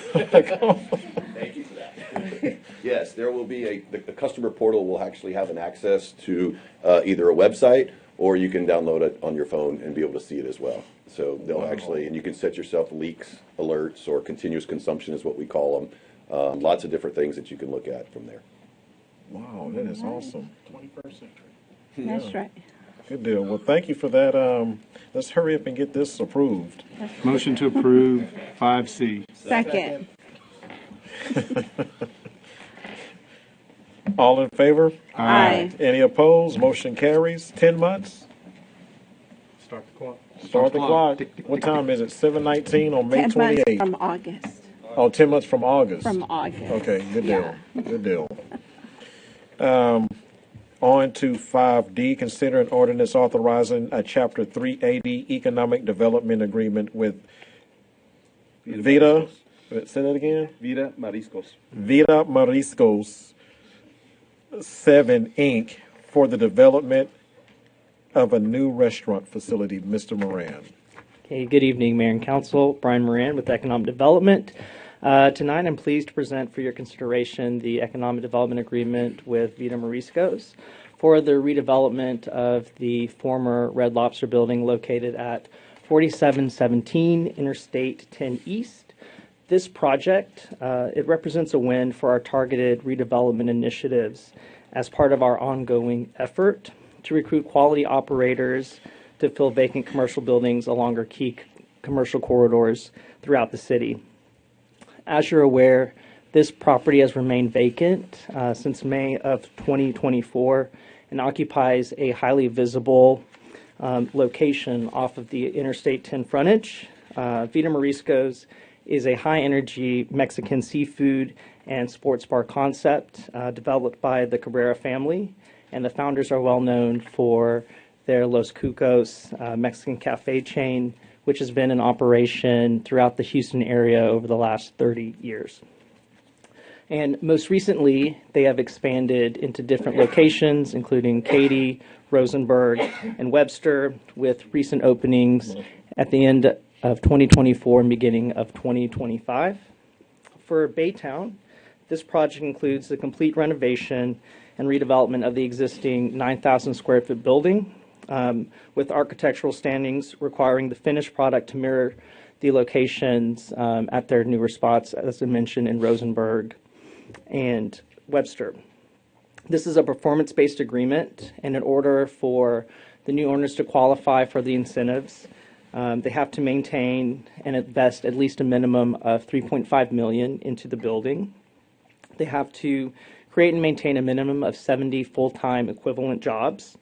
Thank you for that. Yes, there will be the customer portal will actually have an access to either a website or you can download it on your phone and be able to see it as well. So they'll actually, and you can set yourself leaks, alerts, or continuous consumption is what we call them. Lots of different things that you can look at from there. Wow, that is awesome. 21st century. That's right. Good deal. Well, thank you for that. Let's hurry up and get this approved. Motion to approve 5C. Second. All in favor? Aye. Any opposed? Motion carries. 10 months? Start the clock. Start the clock. What time is it? 7:19 on May 10 months 28th? from August. Oh, 10 months from August. From August. Okay, good deal. Yeah. Good deal. On to 5D, consider an ordinance authorizing a Chapter 380 Economic Development Agreement with Vida. Say that again? Vida Mariscos. Vida Mariscos 7, Inc. for the development of a new restaurant facility. Mr. Moran. Okay, good evening, Mayor and Council. Brian Moran with Economic Development. Tonight, I'm pleased to present for your consideration the Economic Development Agreement with Vida Mariscos for the redevelopment of the former Red Lobster building located at 4717 Interstate 10 East. This project, it represents a win for our targeted redevelopment initiatives as part of our ongoing effort to recruit quality operators to fill vacant commercial buildings along our key commercial corridors throughout the city. As you're aware, this property has remained vacant since May of 2024 and occupies a highly visible location off of the Interstate 10 frontage. Vida Mariscos is a high-energy Mexican seafood and sports bar concept developed by the Cabrera family, and the founders are well known for their Los Cucos Mexican cafe chain, which has been in operation throughout the Houston area over the last 30 years. And most recently, they have expanded into different locations, including Katy, Rosenberg, and Webster, with recent openings at the end of 2024 and beginning of 2025. For Baytown, this project includes the complete renovation and redevelopment of the existing 9,000 square foot building, with architectural standings requiring the finished product to mirror the locations at their newer spots, as I mentioned, in Rosenberg and Webster. This is a performance-based agreement, and in order for the new owners to qualify for the incentives, they have to maintain and invest at least a minimum of $3.5 million into the building. They have to create and maintain a minimum of 70 full-time equivalent jobs.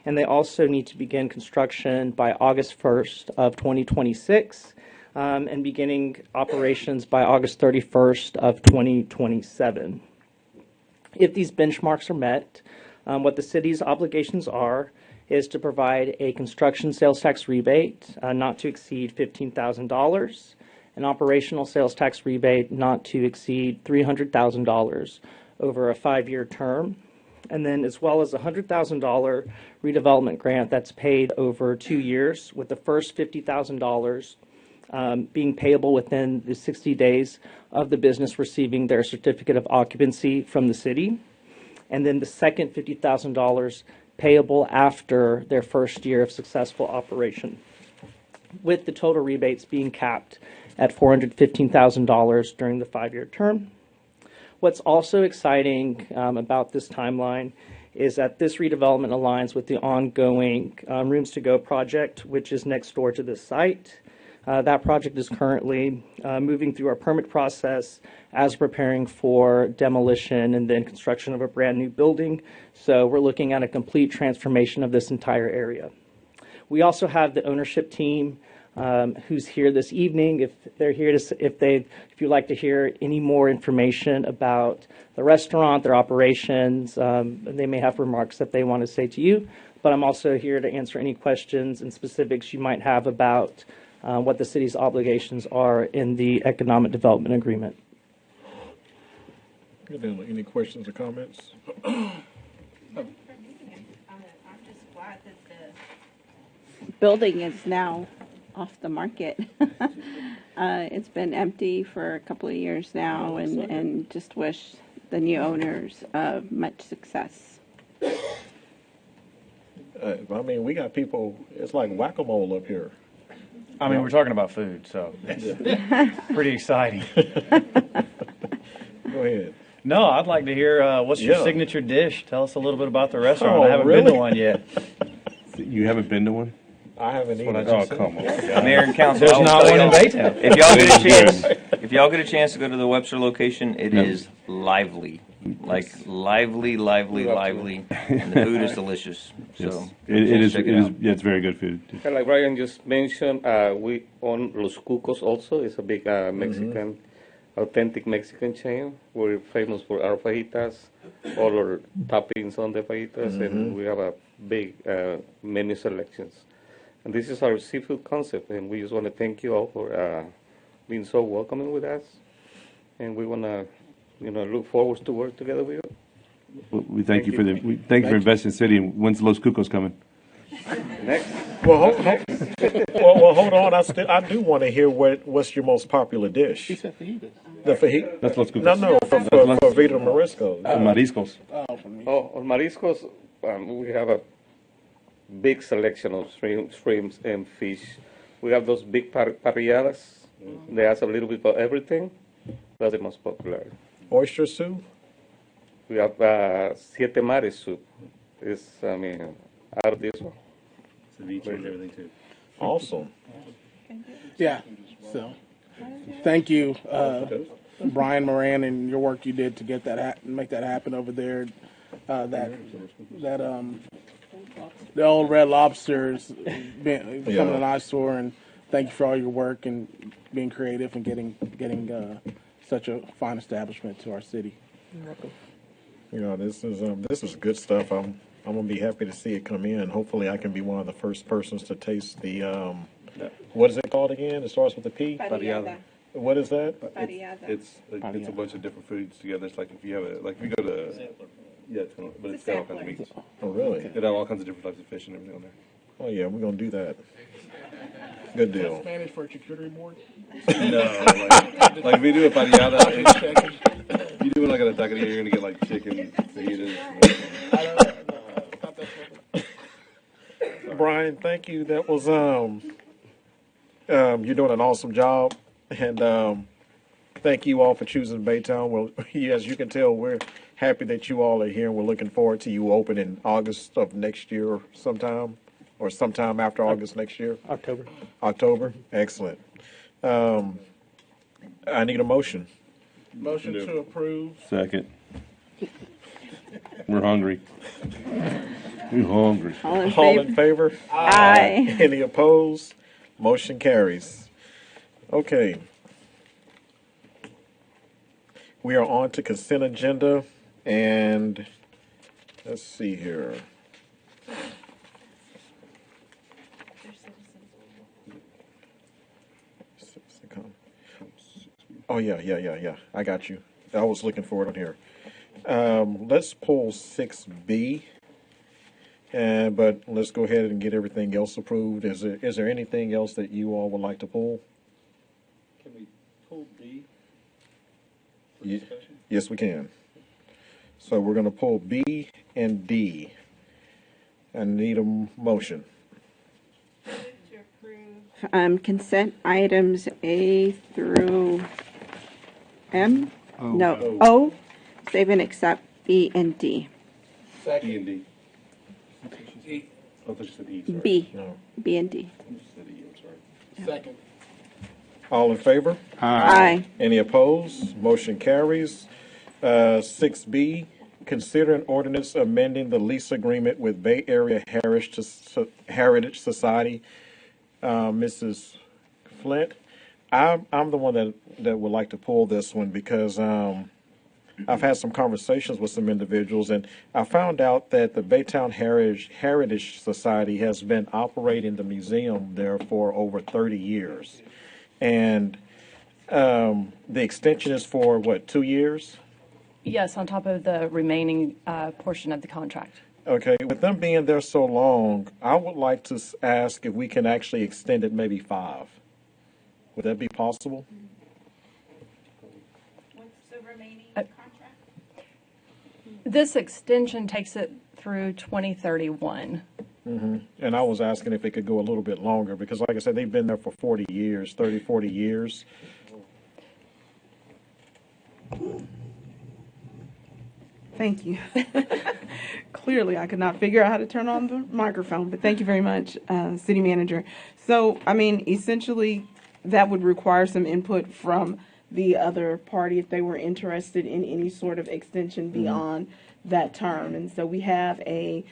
And they also need to begin construction by August 1st of 2026 and beginning operations by August 31st of 2027. If these benchmarks are met, what the city's obligations are is to provide a construction sales tax rebate not to exceed $15,000, an operational sales tax rebate not to exceed $300,000 over a 5-year term, and then as well as a $100,000 redevelopment grant that's paid over 2 years, with the first $50,000 being payable within the 60 days of the business receiving their certificate of occupancy from the city, and then the second $50,000 payable after their first year of successful operation, with the total rebates being capped at $415,000 during the 5-year term. What's also exciting about this timeline is that this redevelopment aligns with the ongoing Rooms to Go project, which is next door to this site. That project is currently moving through our permit process as preparing for demolition and then construction of a brand new building. So we're looking at a complete transformation of this entire area. We also have the ownership team who's here this evening. If they're here to, if you'd like to hear any more information about the restaurant, their operations, they may have remarks that they want to say to you. But I'm also here to answer any questions and specifics you might have about what the city's obligations are in the Economic Development Agreement. Any questions or comments? Building is now off the market. It's been empty for a couple of years now, and just wish the new owners much success. I mean, we got people, it's like whack-a-mole up here. I mean, we're talking about food, so it's pretty exciting. Go ahead. No, I'd like to hear what's your Yeah. signature dish. Tell us a little bit about the restaurant. Oh, I haven't been to really? one yet. You haven't been to one? I haven't either. Oh, come on. Mayor and council, There's I will not tell one in y'all, Baytown. If y'all get a It's chance, if y'all get a chance to go to the Webster location, it is lively, like lively, and the food is delicious. Yes. So It is, check it it is, out. yeah, it's very good food. And like Brian just mentioned, we own Los Cucos also. It's a big Mexican, authentic Mexican chain. We're famous for our fajitas, all our toppings on the fajitas, and we have a big menu selections. And this is our seafood concept, and we just want to thank you all for being so welcoming with us. And we want to, look forward to work together with you. We thank you for investing in the city. And when's Los Cucos coming? Next. Well, hold on. I do want to hear what's your most popular dish. He said fajitas. The fajita? That's Los Cucos. No, for Vita Morisco. Mariscos. On Mariscos, we have a big selection of shrimps and fish. We have those big parrilladas. They have a little bit of everything. That's the most popular. Oyster soup? We have Siete Mares soup. It's, out of this one. Ceviche and everything too. Awesome. Yeah. So, thank you, Brian Moran, and your work you did to get that make that happen over there. The old Red Lobster's becoming an eyesore, and thank you for all your work and being creative and getting such a fine establishment to our city. You're welcome. This is good stuff. I'm gonna be happy to see it come in. Hopefully, I can be one of the first persons to taste the what is it called again? It starts with a P. Parrillada. What is that? It's a bunch of different foods together. It's like if you go to but it's got all kinds of meats. Oh, really? It has all kinds of different types of fish and everything on there. Oh yeah, we're gonna do that. Good deal. Spanish for a charcuterie board? No, like if we do a parrillada, if you do it like at a taqueria, you're gonna get like chicken, fajitas. Brian, thank you. That was you're doing an awesome job, and thank you all for choosing Baytown. Well, as you can tell, we're happy that you all are here, and we're looking forward to you open in August of next year sometime, or sometime after August next year. October. Excellent. I need a motion. Motion to approve. Second. We're hungry. We're hungry. All in favor? Aye. Any opposed? Motion carries. Okay. We are on to consent agenda, and let's see here. Oh, yeah. I got you. I was looking for it on here. Let's pull 6B. But let's go ahead and get everything else approved. Is there anything else that you all would like to pull? Can we pull D? Yes, we can. So we're going to pull B and D. I need a motion. Consent items A through M? O. No, O, save and accept B and D. B and D. I thought you said E, sorry. B, No. B and D. You said E, I'm sorry. Second. All in favor? Aye. Any opposed? Motion carries. 6B, consider an ordinance amending the lease agreement with Bay Area Heritage Society. Mrs. Flint. I'm the one that would like to pull this one because I've had some conversations with some individuals, and I found out that the Baytown Heritage Society has been operating the museum there for over 30 years. And the extension is for, what, 2 years? Yes, on top of the remaining portion of the contract. Okay, with them being there so long, I would like to ask if we can actually extend it maybe 5. Would that be possible? What's the remaining contract? This extension takes it through 2031. And I was asking if it could go a little bit longer because, like I said, they've been there for 40 years, 30, 40 years. Thank you. Clearly, I could not figure out how to turn on the microphone, but thank you very much, City Manager. So, I mean, essentially, that would require some input from the other party if they were interested in any sort of extension beyond that term. And so we have a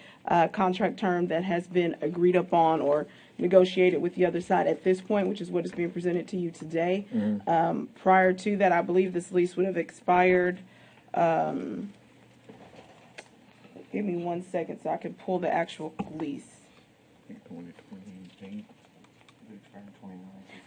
contract term that has been agreed upon or negotiated with the other side at this point, which is what is being presented to you today. Prior to that, I believe this lease would have expired. Give me 1 second so I can pull the actual lease.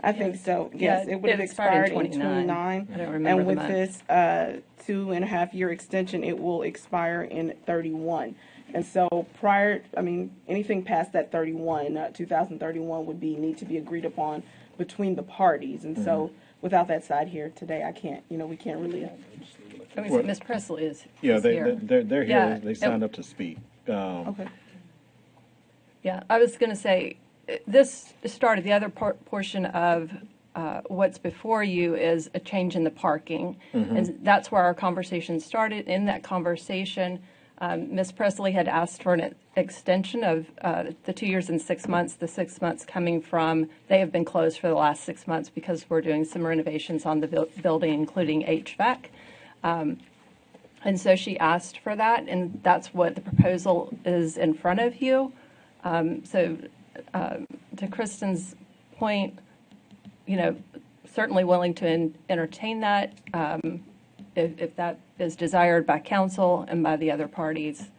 I think so. Yes, Yeah, it would have it expired expired in in 29. 29. I don't remember And the with months. this 2.5-year extension, it will expire in 31. And so prior, I mean, anything past that 2031 would need to be agreed upon between the parties. And so without that side here today, I can't, we can't really. I mean, Ms. Presley is Yeah, is here. they're here. Yeah, They signed up to speak. Okay. Yeah, I was going to say, this started, the other portion of what's before you is a change in the parking. And that's where our conversation started. In that conversation, Ms. Presley had asked for an extension of the 2 years and 6 months, the 6 months coming from, they have been closed for the last 6 months because we're doing some renovations on the building, including HVAC. And so she asked for that, and that's what the proposal is in front of you. To Kristen's point, certainly willing to entertain that if that is desired by council and by the other parties.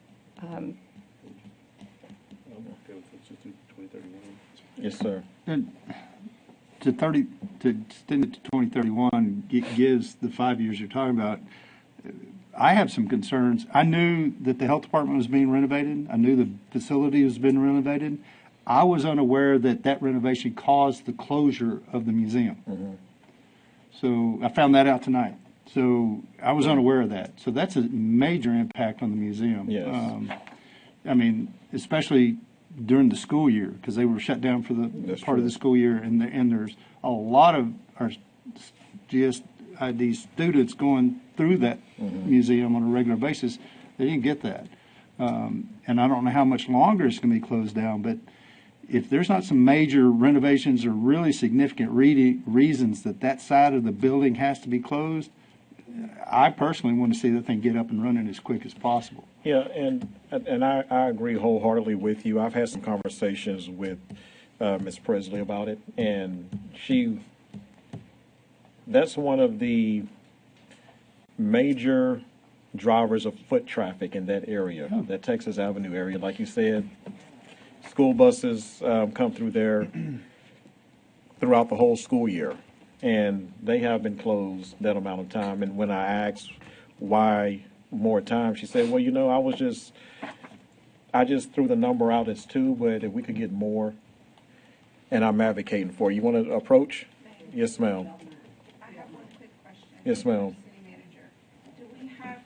Yes, sir. And to extend it to 2031 gives the 5 years you're talking about. I have some concerns. I knew that the health department was being renovated. I knew the facility was being renovated. I was unaware that renovation caused the closure of the museum. So I found that out tonight. So I was unaware of that. So that's a major impact on the museum. Yes. I mean, especially during the school year, because they were shut down for the part of the school year, and there's a lot of our GSID students going through that museum on a regular basis. They didn't get that. And I don't know how much longer it's going to be closed down, but if there's not some major renovations or really significant reasons that side of the building has to be closed, I personally want to see that thing get up and running as quick as possible. Yeah, and I agree wholeheartedly with you. I've had some conversations with Ms. Presley about it, and that's one of the major drivers of foot traffic in that area, that Texas Avenue area. Like you said, school buses come through there throughout the whole school year, and they have been closed that amount of time. And when I asked why more time, she said, well, I just threw the number out as 2, but if we could get more, and I'm advocating for it. You want to approach? Yes, ma'am. I have one quick question. Yes, ma'am. City Manager, do we have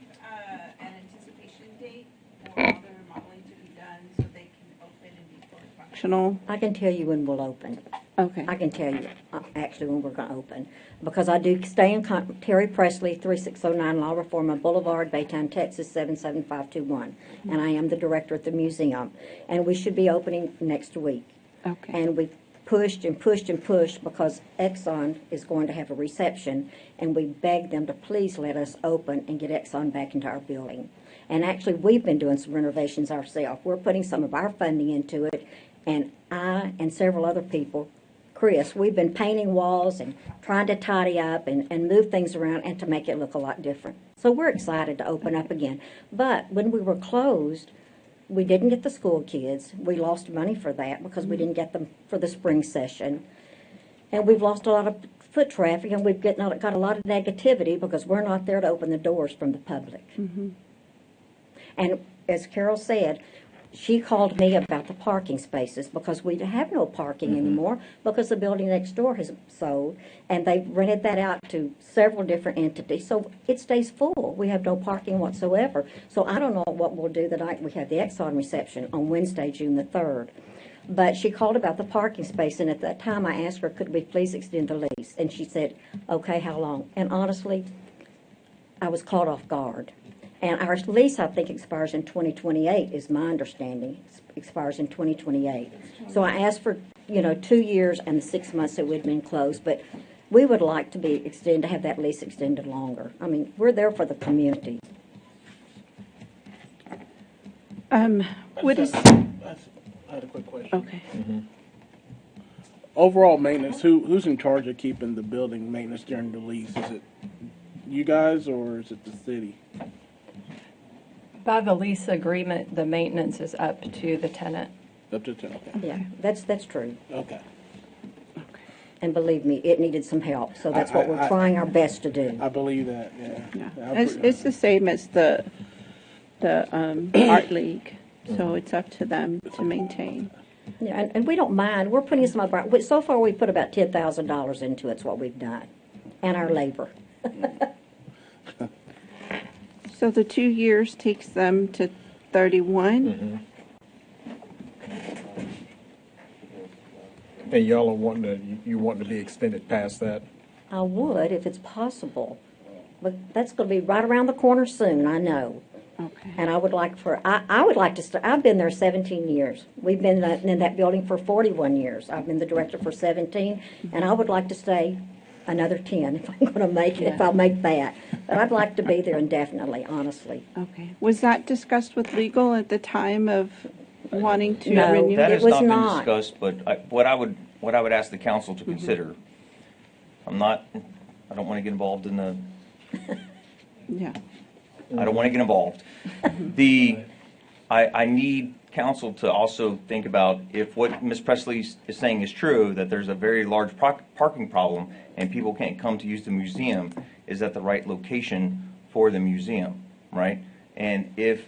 an anticipation date for all the remodeling to be done so they can open and be fully functional? I can tell you when we'll open. Okay. I can tell you actually when we're going to open, because I do stay in Terry Presley, 3609 La Reforma Boulevard, Baytown, Texas 77521, and I am the director at the museum. And we should be opening next week. Okay. And we've pushed and pushed and pushed because Exxon is going to have a reception, and we begged them to please let us open and get Exxon back into our building. And actually, we've been doing some renovations ourselves. We're putting some of our funding into it, and I and several other people, Chris, we've been painting walls and trying to tidy up and move things around and to make it look a lot different. So we're excited to open up again. But when we were closed, we didn't get the school kids. We lost money for that because we didn't get them for the spring session. And we've lost a lot of foot traffic, and we've got a lot of negativity because we're not there to open the doors from the public. And as Carol said, she called me about the parking spaces because we have no parking anymore because the building next door has sold, and they've rented that out to several different entities. So it stays full. We have no parking whatsoever. So I don't know what we'll do the night we have the Exxon reception on Wednesday, June the 3rd. But she called about the parking space, and at that time I asked her, could we please extend the lease? And she said, okay, how long? And honestly, I was caught off guard. And our lease, I think, expires in 2028, is my understanding. Expires in 2028. So I asked for, 2 years and the 6 months that we'd been closed. But we would like to be extended, to have that lease extended longer. I mean, we're there for the community. What is? I had a quick question. Okay. Overall maintenance, who's in charge of keeping the building maintenance during the lease? Is it you guys or is it the city? By the lease agreement, the maintenance is up to the tenant. Up to 10, okay. Yeah, that's true. Okay. And believe me, it needed some help. So that's what we're trying our best to do. I believe that, yeah. It's the same as the art league, so it's up to them to maintain. Yeah, and we don't mind. We're putting some of our, so far we've put about $10,000 into it's what we've done, and our labor. So the 2 years takes them to 31. And y'all are you want to be extended past that? I would if it's possible, but that's going to be right around the corner soon, I know. Okay. And I would like I would like to start. I've been there 17 years. We've been in that building for 41 years. I've been the director for 17, and I would like to stay another 10 if I'm going to make it, if I'll make that. But I'd like to be there indefinitely, honestly. Okay. Was that discussed with legal at the time of wanting to No, renew? That It has was not been not. discussed, but what I would ask the council to consider, I don't want to get involved in the, Yeah. I don't want to get involved. I need council to also think about if what Ms. Presley is saying is true, that there's a very large parking problem and people can't come to use the museum, is that the right location for the museum, right? And if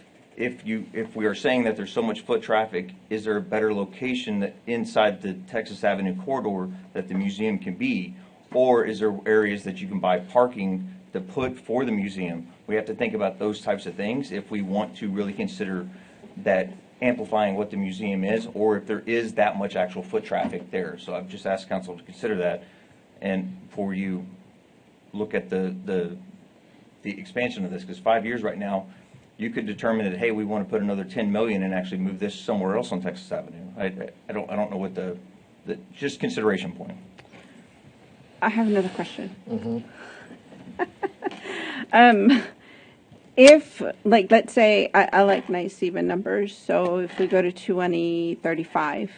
we are saying that there's so much foot traffic, is there a better location that inside the Texas Avenue corridor that the museum can be? Or is there areas that you can buy parking to put for the museum? We have to think about those types of things if we want to really consider that amplifying what the museum is, or if there is that much actual foot traffic there. So I've just asked council to consider that, and before you look at the expansion of this, because 5 years right now, you could determine that, hey, we want to put another 10 million and actually move this somewhere else on Texas Avenue. I don't know what the just consideration point. I have another question. If, like, let's say, I like nice even numbers, so if we go to 2035,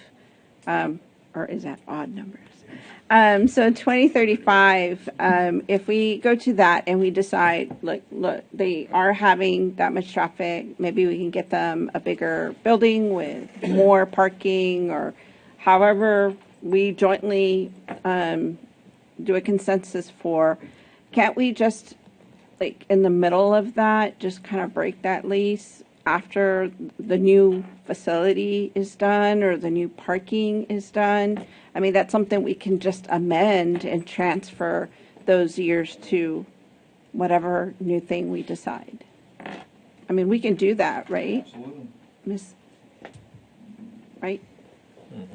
or is that odd numbers? So 2035, if we go to that and we decide, look, they are having that much traffic, maybe we can get them a bigger building with more parking, or however we jointly do a consensus for, can't we just, like, in the middle of that, just kind of break that lease after the new facility is done or the new parking is done? I mean, that's something we can just amend and transfer those years to whatever new thing we decide. I mean, we can do that, right? Absolutely. Right?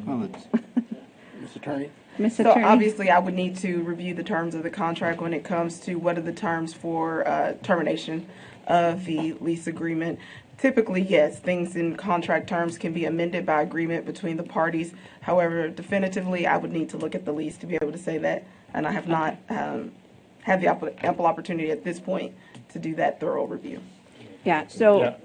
Well, it's Mr. Attorney? Ms. So Attorney? obviously, I would need to review the terms of the contract when it comes to what are the terms for termination of the lease agreement. Typically, yes, things in contract terms can be amended by agreement between the parties. However, definitively, I would need to look at the lease to be able to say that, and I have not had the ample opportunity at this point to do that thorough review. Yeah, so,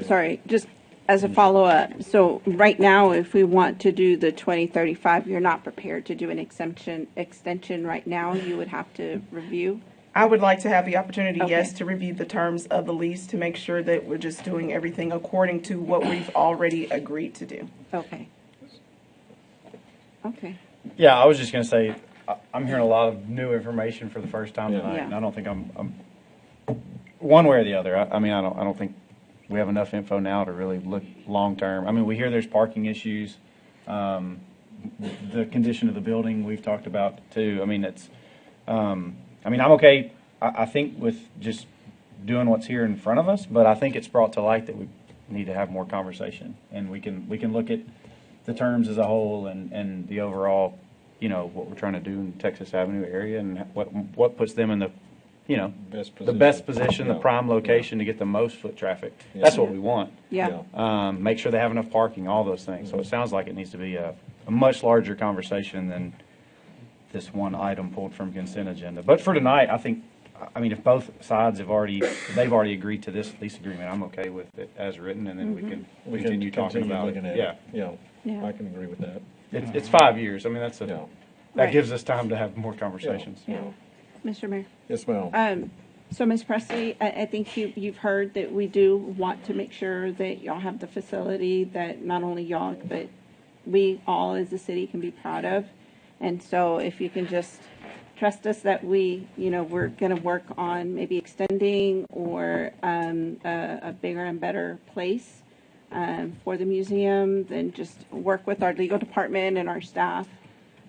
sorry, just as a follow-up, so right now, if we want to do the 2035, you're not prepared to do an extension right now, you would have to review? I would like to have the opportunity, Okay. yes, to review the terms of the lease to make sure that we're just doing everything according to what we've already agreed to do. Okay. Okay. Yeah, I was just going to say, I'm hearing a lot of new information for the first time tonight, Yeah. and I don't think I'm one way or the other. I mean, I don't think we have enough info now to really look long term. I mean, we hear there's parking issues, the condition of the building we've talked about too. I mean, it's, I mean, I'm okay. I think with just doing what's here in front of us, but I think it's brought to light that we need to have more conversation, and we can look at the terms as a whole and the overall, you know, what we're trying to do in the Texas Avenue area and what puts them in the, you know, the best position, the prime location to get the most foot traffic. Yeah. That's what we want. Yeah. Make sure they have enough parking, all those things. So it sounds like it needs to be a much larger conversation than this one item pulled from consent agenda. But for tonight, I think, I mean, if both sides they've already agreed to this lease agreement, I'm okay with it as written, and then we can continue talking about it. looking at Yeah. it. Yeah, Yeah. I can agree with that. It's 5 years. I mean, that Right. gives us time to have more conversations. Yeah. Mr. Mayor? Yes, ma'am. So, Ms. Presley, I think you've heard that we do want to make sure that y'all have the facility that not only y'all, but we all as a city can be proud of. And so if you can just trust us that we're going to work on maybe extending or a bigger and better place for the museum, then just work with our legal department and our staff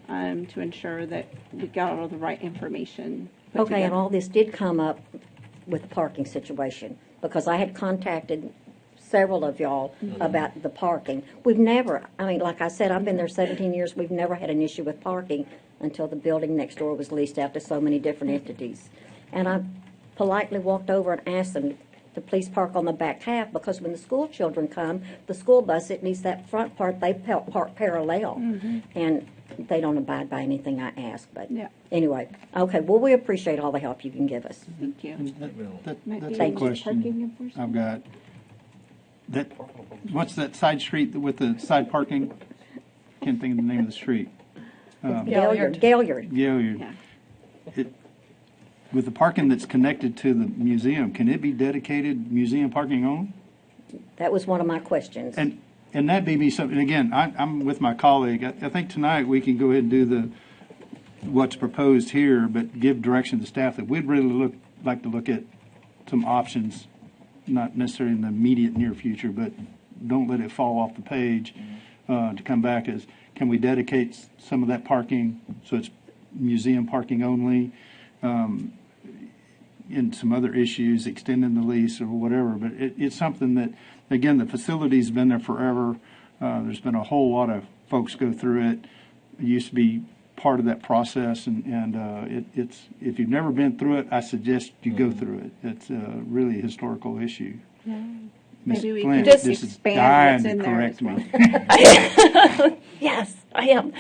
to ensure that we got all the right information put Okay, and together. all this did come up with the parking situation, because I had contacted several of y'all about the parking. We've never, I mean, like I said, I've been there 17 years, we've never had an issue with parking until the building next door was leased out to so many different entities. And I politely walked over and asked them to please park on the back half, because when the school children come, the school bus, it needs that front part, they park parallel. And they don't abide by anything I ask, but Yeah. anyway, okay, well, we appreciate all the help you can give us. Thank you. That's a Thank you. question I've got. What's that side street with the side parking? Can't think of the name of the street. Gaillard. Yeah. With the parking that's connected to the museum, can it be dedicated museum parking only? That was one of my questions. And that may be something, again, I'm with my colleague. I think tonight we can go ahead and do what's proposed here, but give direction to staff that we'd really like to look at some options, not necessarily in the immediate near future, but don't let it fall off the page, to come back as, can we dedicate some of that parking so it's museum parking only? In some other issues, extending the lease or whatever, but it's something that, again, the facility's been there forever. There's been a whole lot of folks go through it. It used to be part of that process, and it's, if you've never been through it, I suggest you go through it. It's really a historical issue. Yeah. Ms. Maybe we Flint can just just is expand dying what's to in there correct as well. me. Yes, I am.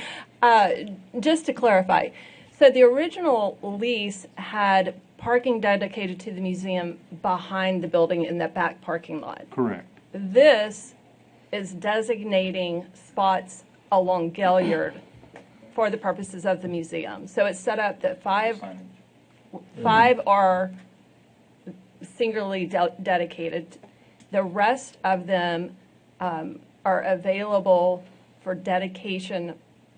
Just to clarify, so the original lease had parking dedicated to the museum behind the building in that back parking lot. Correct. This is designating spots along Gaillard for the purposes of the museum. So it's set up that five are singularly dedicated. The rest of them are available for dedication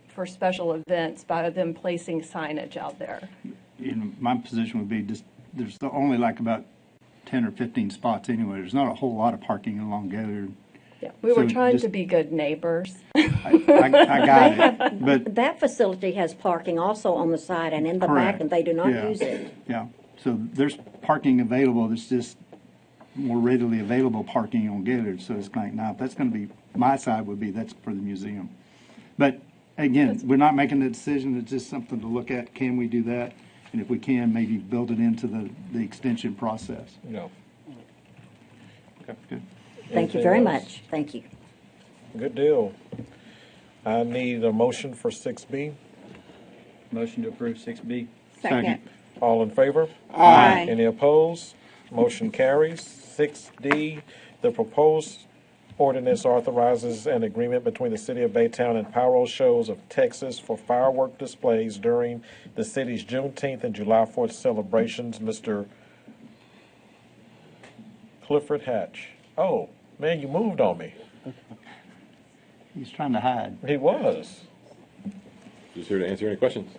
for special events by them placing signage out there. My position would be just, there's only like about 10 or 15 spots anyway. There's not a whole lot of parking along Gaillard. Yeah, we were So trying just- to be good neighbors. I got it, but. That facility has parking also on the side and in the back, Correct. and they do not Yeah. use it. Yeah, so there's parking available, there's just more readily available parking on Gaillard, so it's like, now, if that's gonna be, my side would be, that's for the museum. But again, we're not making the decision, it's just something to look at, can we do that? And if we can, maybe build it into the extension process. Yeah. Okay, good. Thank you Anything very else? much. Thank you. Good deal. I need a motion for 6B. Motion to approve 6B. Second. All in favor? Aye. Any opposed? Motion carries. 6D, the proposed ordinance authorizes an agreement between the City of Baytown and Pyro Shows of Texas for firework displays during the city's Juneteenth and July 4th celebrations. Mr. Clifford Hatch. Oh, man, you moved on me. He's trying to hide. He was. Just here to answer any questions.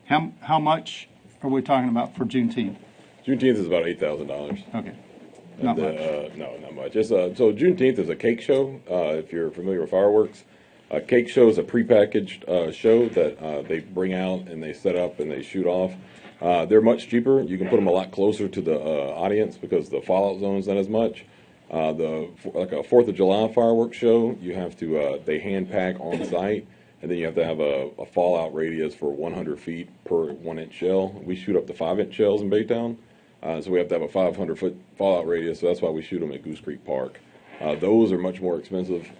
How much are we talking about for Juneteenth? Juneteenth is about $8,000. Okay. Not much. No, not much. It's, so Juneteenth is a cake show. If you're familiar with fireworks, a cake show is a prepackaged show that they bring out and they set up and they shoot off. They're much cheaper. You can put them a lot closer to the audience because the fallout zone is not as much. Like a 4th of July fireworks show, you have to they hand pack on site, and then you have to have a fallout radius for 100 feet per 1-inch shell. We shoot up to 5-inch shells in Baytown, so we have to have a 500-foot fallout radius. So that's why we shoot them at Goose Creek Park. Those are much more expensive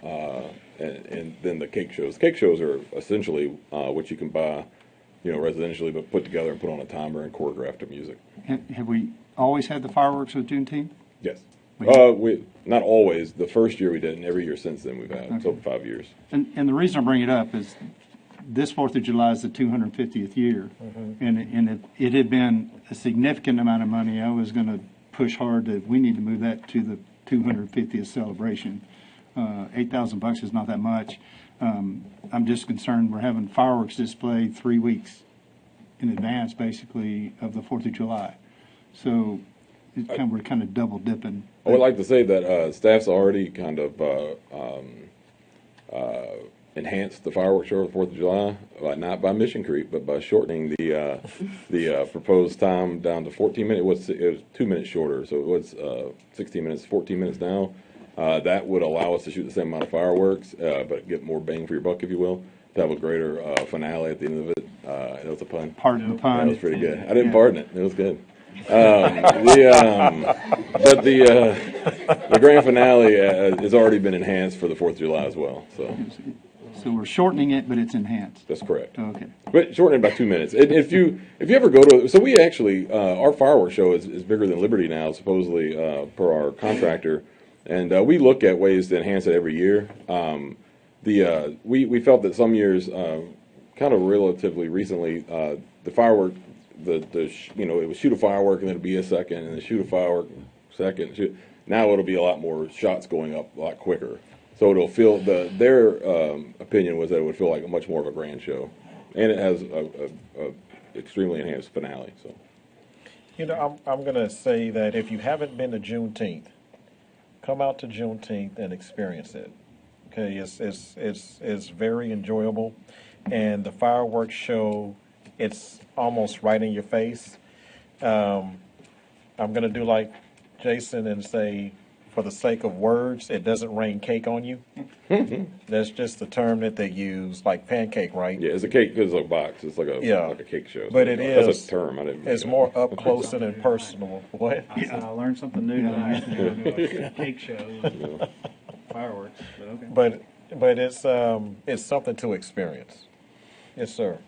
and than the cake shows. Cake shows are essentially what you can buy, residentially, but put together and put on a timer and choreograph to music. Have we always had the fireworks with Juneteenth? Yes. We not always. The first year we did, and every year since then we've had. It's over 5 years. And the reason I bring it up is this 4th of July is the 250th year, and it had been a significant amount of money. I was going to push hard that we need to move that to the 250th celebration. $8,000 is not that much. I'm just concerned we're having fireworks displayed 3 weeks in advance, basically, of the 4th of July. So we're kind of double dipping. I would like to say that staff's already kind of enhanced the fireworks show for the 4th of July, not by mission creep, but by shortening the proposed time down to 14 minutes. It was 2 minutes shorter, so it was 16 minutes, 14 minutes now. That would allow us to shoot the same amount of fireworks, but get more bang for your buck, if you will, to have a greater finale at the end of it. It was a pun. Pardon the pun. That was pretty good. I didn't pardon it. It was good. But the grand finale has already been enhanced for the 4th of July as well. So we're shortening it, but it's enhanced. That's correct. Okay. But shorten it by 2 minutes. And if you ever go to, so we actually our fireworks show is bigger than Liberty now, supposedly per our contractor, and we look at ways to enhance it every year. We felt that some years, kind of relatively recently, the firework. It would shoot a firework and then it'd be a second, and then shoot a firework second. Now it'll be a lot more shots going up a lot quicker. So it'll feel their opinion was that it would feel like much more of a grand show, and it has a extremely enhanced finale. So, I'm going to say that if you haven't been to Juneteenth, come out to Juneteenth and experience it. Okay, it's very enjoyable, and the fireworks show. It's almost right in your face. I'm going to do like Jason and say, for the sake of words, it doesn't rain cake on you. That's just the term that they use, like pancake, right? Yeah, it's a cake because it's a box. It's like a cake show. But it is. That's a term. It's more up close and personal. What? I learned something new tonight. Cake show, fireworks. But okay. But it's something to experience. Yes, sir.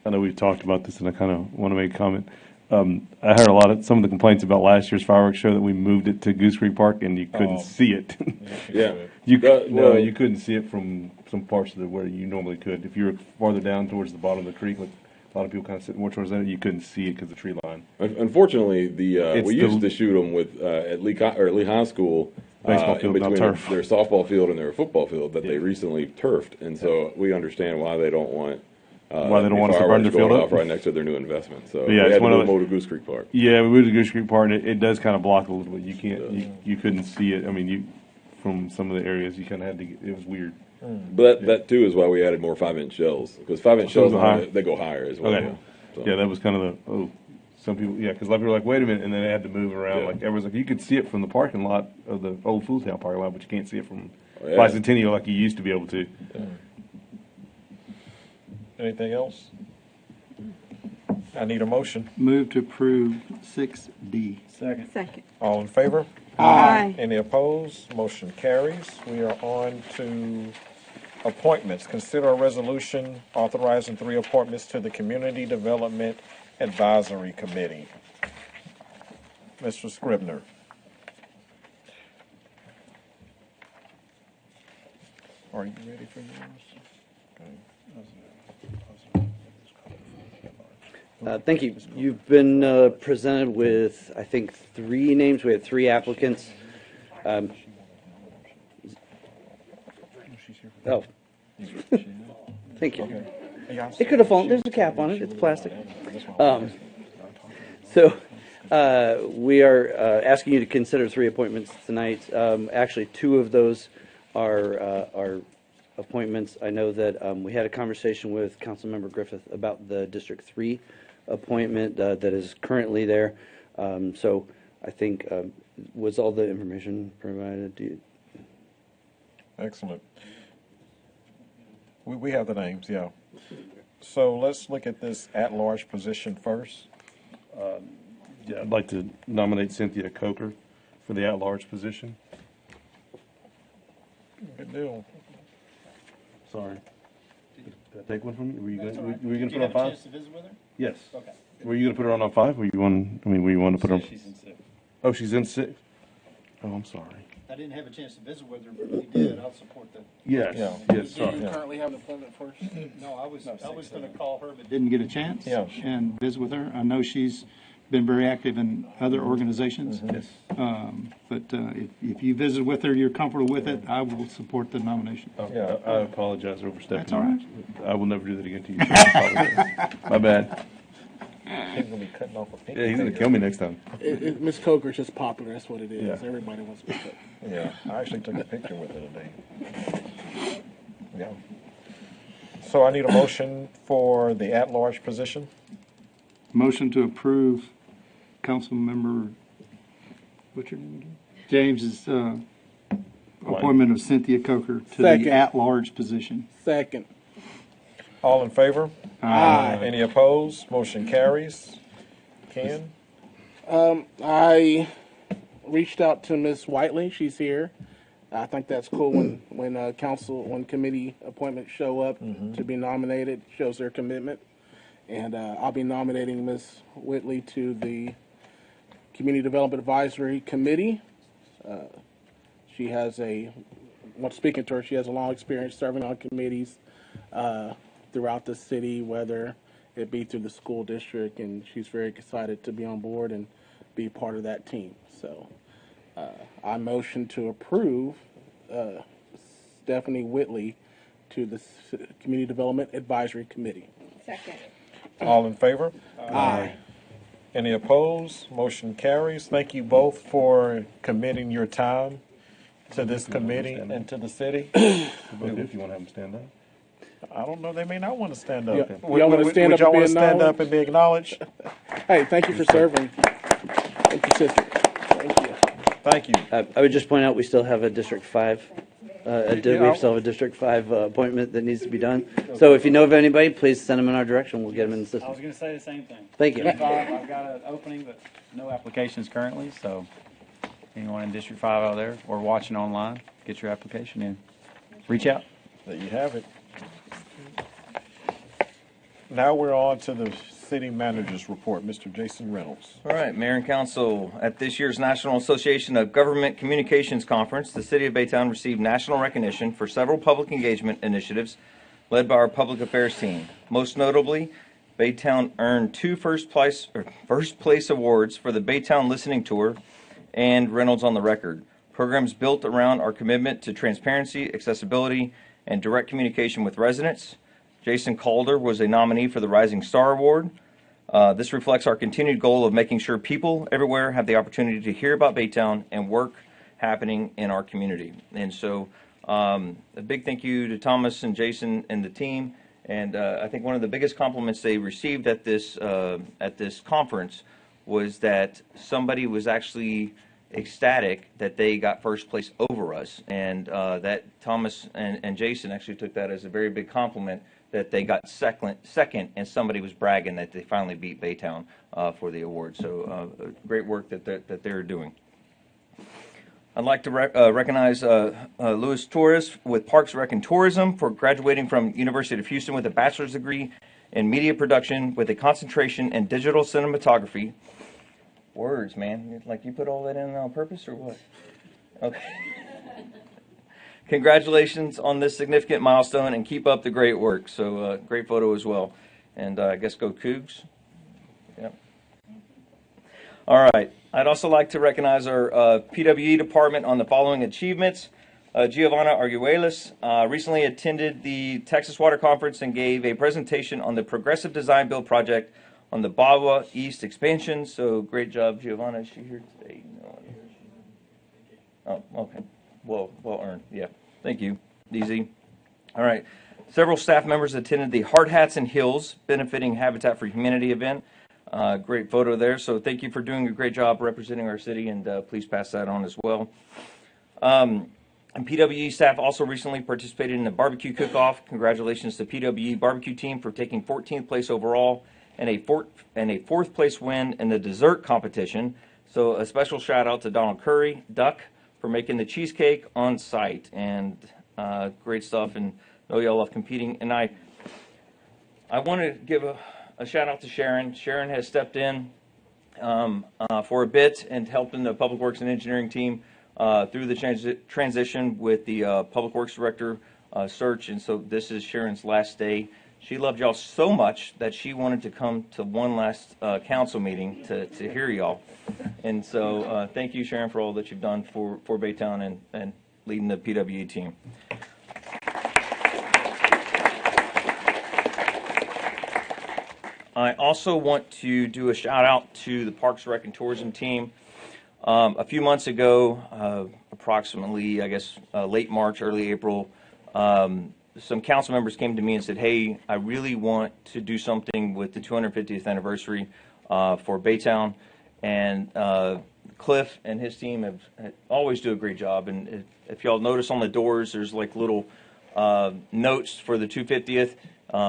I know we've talked about this, and I kind of want to make a comment. I heard some of the complaints about last year's fireworks show that we moved it to Goose Creek Park, and you couldn't see it. Yeah, you couldn't see it from some parts of where you normally could. If you were farther down towards the bottom of the creek, like a lot of people kind of sit more towards that, you couldn't see it because of the tree line. Unfortunately, we used to shoot them with at Lee High School. Baseball field, in between not turf. Their softball field and their football field that they recently turfed, and so we understand why they don't want us to burn their field up right next to their new investment. So yeah, we had to move to Goose Creek Park. Yeah, we moved to Goose Creek Park, and it does kind of block a little bit. You can't, you couldn't see it. I mean, from some of the areas, you kind of had to. It was weird. But that too is why we added more 5-inch shells, because 5-inch shells they go higher as well. Okay. Yeah, that was kind of some people, because a lot of people were like, wait a minute, and then they had to move around. Yeah. Like everyone's like, you could see it from the parking lot of the old Foolstown parking lot, but you can't see it from Bicentennial like you used to be able to. Yeah. Anything else? I need a motion. Move to approve 6D. Second. All in favor? Aye. Any opposed? Motion carries. We are on to appointments. Consider a resolution authorizing 3 appointments to the Community Development Advisory Committee. Mr. Scribner. Are you ready for yours? Okay. Thank you. You've been presented with, I think, 3 names. We had 3 applicants. Oh. Thank you. It could have fallen. There's a cap on it. It's plastic. We are asking you to consider 3 appointments tonight. Actually, 2 of those are appointments. I know that we had a conversation with Councilmember Griffith about the District 3 appointment that is currently there. So I think, was all the information provided to you? Excellent. We have the names, yeah. So let's look at this at-large position first. Yeah, I'd like to nominate Cynthia Coker for the at-large position. Good deal. Sorry. Did I take one from you? Were you going to put her on 5? Chance to visit with her? Yes. Okay. Were you going to put her on 5? Were you want to put her on? She's in 6. Oh, she's in 6? Oh, I'm sorry. I didn't have a chance to visit with her, but if you did, I'll support that. Yes. Yeah. Yes, Do sorry. you currently have an appointment first? No, I was going to call her, but Didn't get a chance and visit with her. I know she's been very active in other organizations. Yes. But if you visit with her, you're comfortable with it, I will support the nomination. Yeah. I apologize for overstepping. That's all right. I will never do that again to you. Sir. I apologize. My bad. He's gonna be cutting off a pink. Yeah, he's going to kill me next time. Miss Coker's just popular. That's what it is. Yeah. Everybody wants to pick up. Yeah, I actually took a picture with her today. Yeah. So I need a motion for the at-large position. Motion to approve Councilmember, what's your name again? James's appointment of Cynthia Coker to Second. the at-large position. Second. All in favor? Aye. Any opposed? Motion carries. Ken? I reached out to Miss Whiteley. She's here. I think that's cool when committee appointments show up to be nominated. Shows their commitment. And I'll be nominating Miss Whitley to the Community Development Advisory Committee. She has speaking to her, she has a long experience serving on committees throughout the city, whether it be through the school district, and she's very excited to be on board and be part of that team. So I motion to approve Stephanie Whitley to the Community Development Advisory Committee. Second. All in favor? Aye. Any opposed? Motion carries. Thank you both for committing your time to this committee and to the city. If you want to have them stand up. I don't know, they may not want to stand up. Yeah. Y'all wanna stand Would up y'all and be want to stand up acknowledged? and be acknowledged? Hey, thank you for serving and persisting. Thank you. Thank you. I would just point out, we still have a District 5, we still have a District 5 appointment that needs to be done. So if you know of anybody, please send them in our direction. We'll get them in the I system. was going to say the same thing. Thank you. I've got an opening, but no applications currently, so anyone in District 5 out there or watching online, get your application in. Reach out. There you have it. Now we're on to the city manager's report. Mr. Jason Reynolds. All right, Mayor and Council, at this year's National Association of Government Communications Conference, the City of Baytown received national recognition for several public engagement initiatives led by our public affairs team. Most notably, Baytown earned 2 first place awards for the Baytown Listening Tour and Reynolds on the Record, programs built around our commitment to transparency, accessibility, and direct communication with residents. Jason Calder was a nominee for the Rising Star Award. This reflects our continued goal of making sure people everywhere have the opportunity to hear about Baytown and work happening in our community. And so a big thank you to Thomas and Jason and the team. And I think one of the biggest compliments they received at this conference was that somebody was actually ecstatic that they got first place over us. And that Thomas and Jason actually took that as a very big compliment, that they got second, and somebody was bragging that they finally beat Baytown for the award. So great work that they're doing. I'd like to recognize Luis Torres with Parks, Rec, and Tourism for graduating from University of Houston with a bachelor's degree in media production with a concentration in digital cinematography. Words, man. Like you put all that in on purpose or what? Okay. Congratulations on this significant milestone and keep up the great work. So great photo as well. And I guess go Cougs. Yep. All right. I'd also like to recognize our PWE department on the following achievements. Giovanna Arguelles recently attended the Texas Water Conference and gave a presentation on the Progressive Design Build project on the Bawa East expansion. So great job, Giovanna. Is she here today? No. Oh, okay. Well earned. Yeah. Thank you. Easy. All right. Several staff members attended the Hard Hats and Hills Benefiting Habitat for Humanity event. Great photo there. So thank you for doing a great job representing our city, and please pass that on as well. And PWE staff also recently participated in the barbecue cook-off. Congratulations to PWE barbecue team for taking 14th place overall and a fourth place win in the dessert competition. So a special shout out to Donald Curry, Duck, for making the cheesecake on site, and great stuff. And I know y'all love competing. And I want to give a shout out to Sharon. Sharon has stepped in for a bit and helped in the Public Works and Engineering team through the transition with the Public Works Director search. And so this is Sharon's last day. She loved y'all so much that she wanted to come to one last council meeting to hear y'all. And so thank you, Sharon, for all that you've done for Baytown and leading the PWE team. I also want to do a shout out to the Parks, Rec, and Tourism team. A few months ago, approximately, I guess, late March, early April, some council members came to me and said, hey, I really want to do something with the 250th anniversary for Baytown. And Cliff and his team have always do a great job. And if y'all notice on the doors, there's like little notes for the 250th.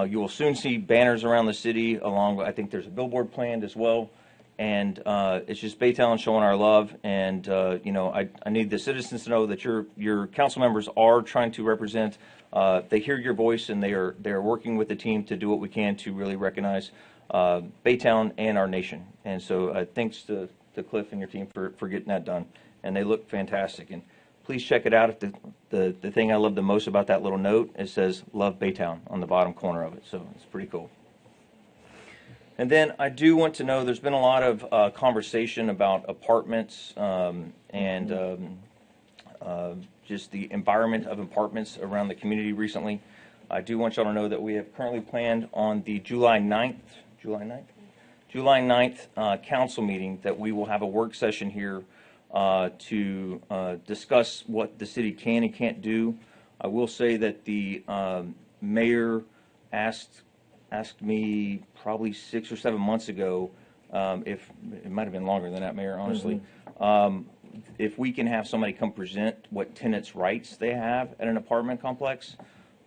You will soon see banners around the city along with, I think there's a billboard planned as well. And it's just Baytown showing our love. And, I need the citizens to know that your council members are trying to represent. They hear your voice, and they are working with the team to do what we can to really recognize Baytown and our nation. And so thanks to Cliff and your team for getting that done. And they look fantastic. And please check it out. If the thing I love the most about that little note, it says Love Baytown on the bottom corner of it. So it's pretty cool. And then I do want to know, there's been a lot of conversation about apartments and just the environment of apartments around the community recently. I do want y'all to know that we have currently planned on the July 9th council meeting that we will have a work session here to discuss what the city can and can't do. I will say that the mayor asked me probably 6 or 7 months ago, if it might have been longer than that, Mayor, honestly, if we can have somebody come present what tenants' rights they have at an apartment complex.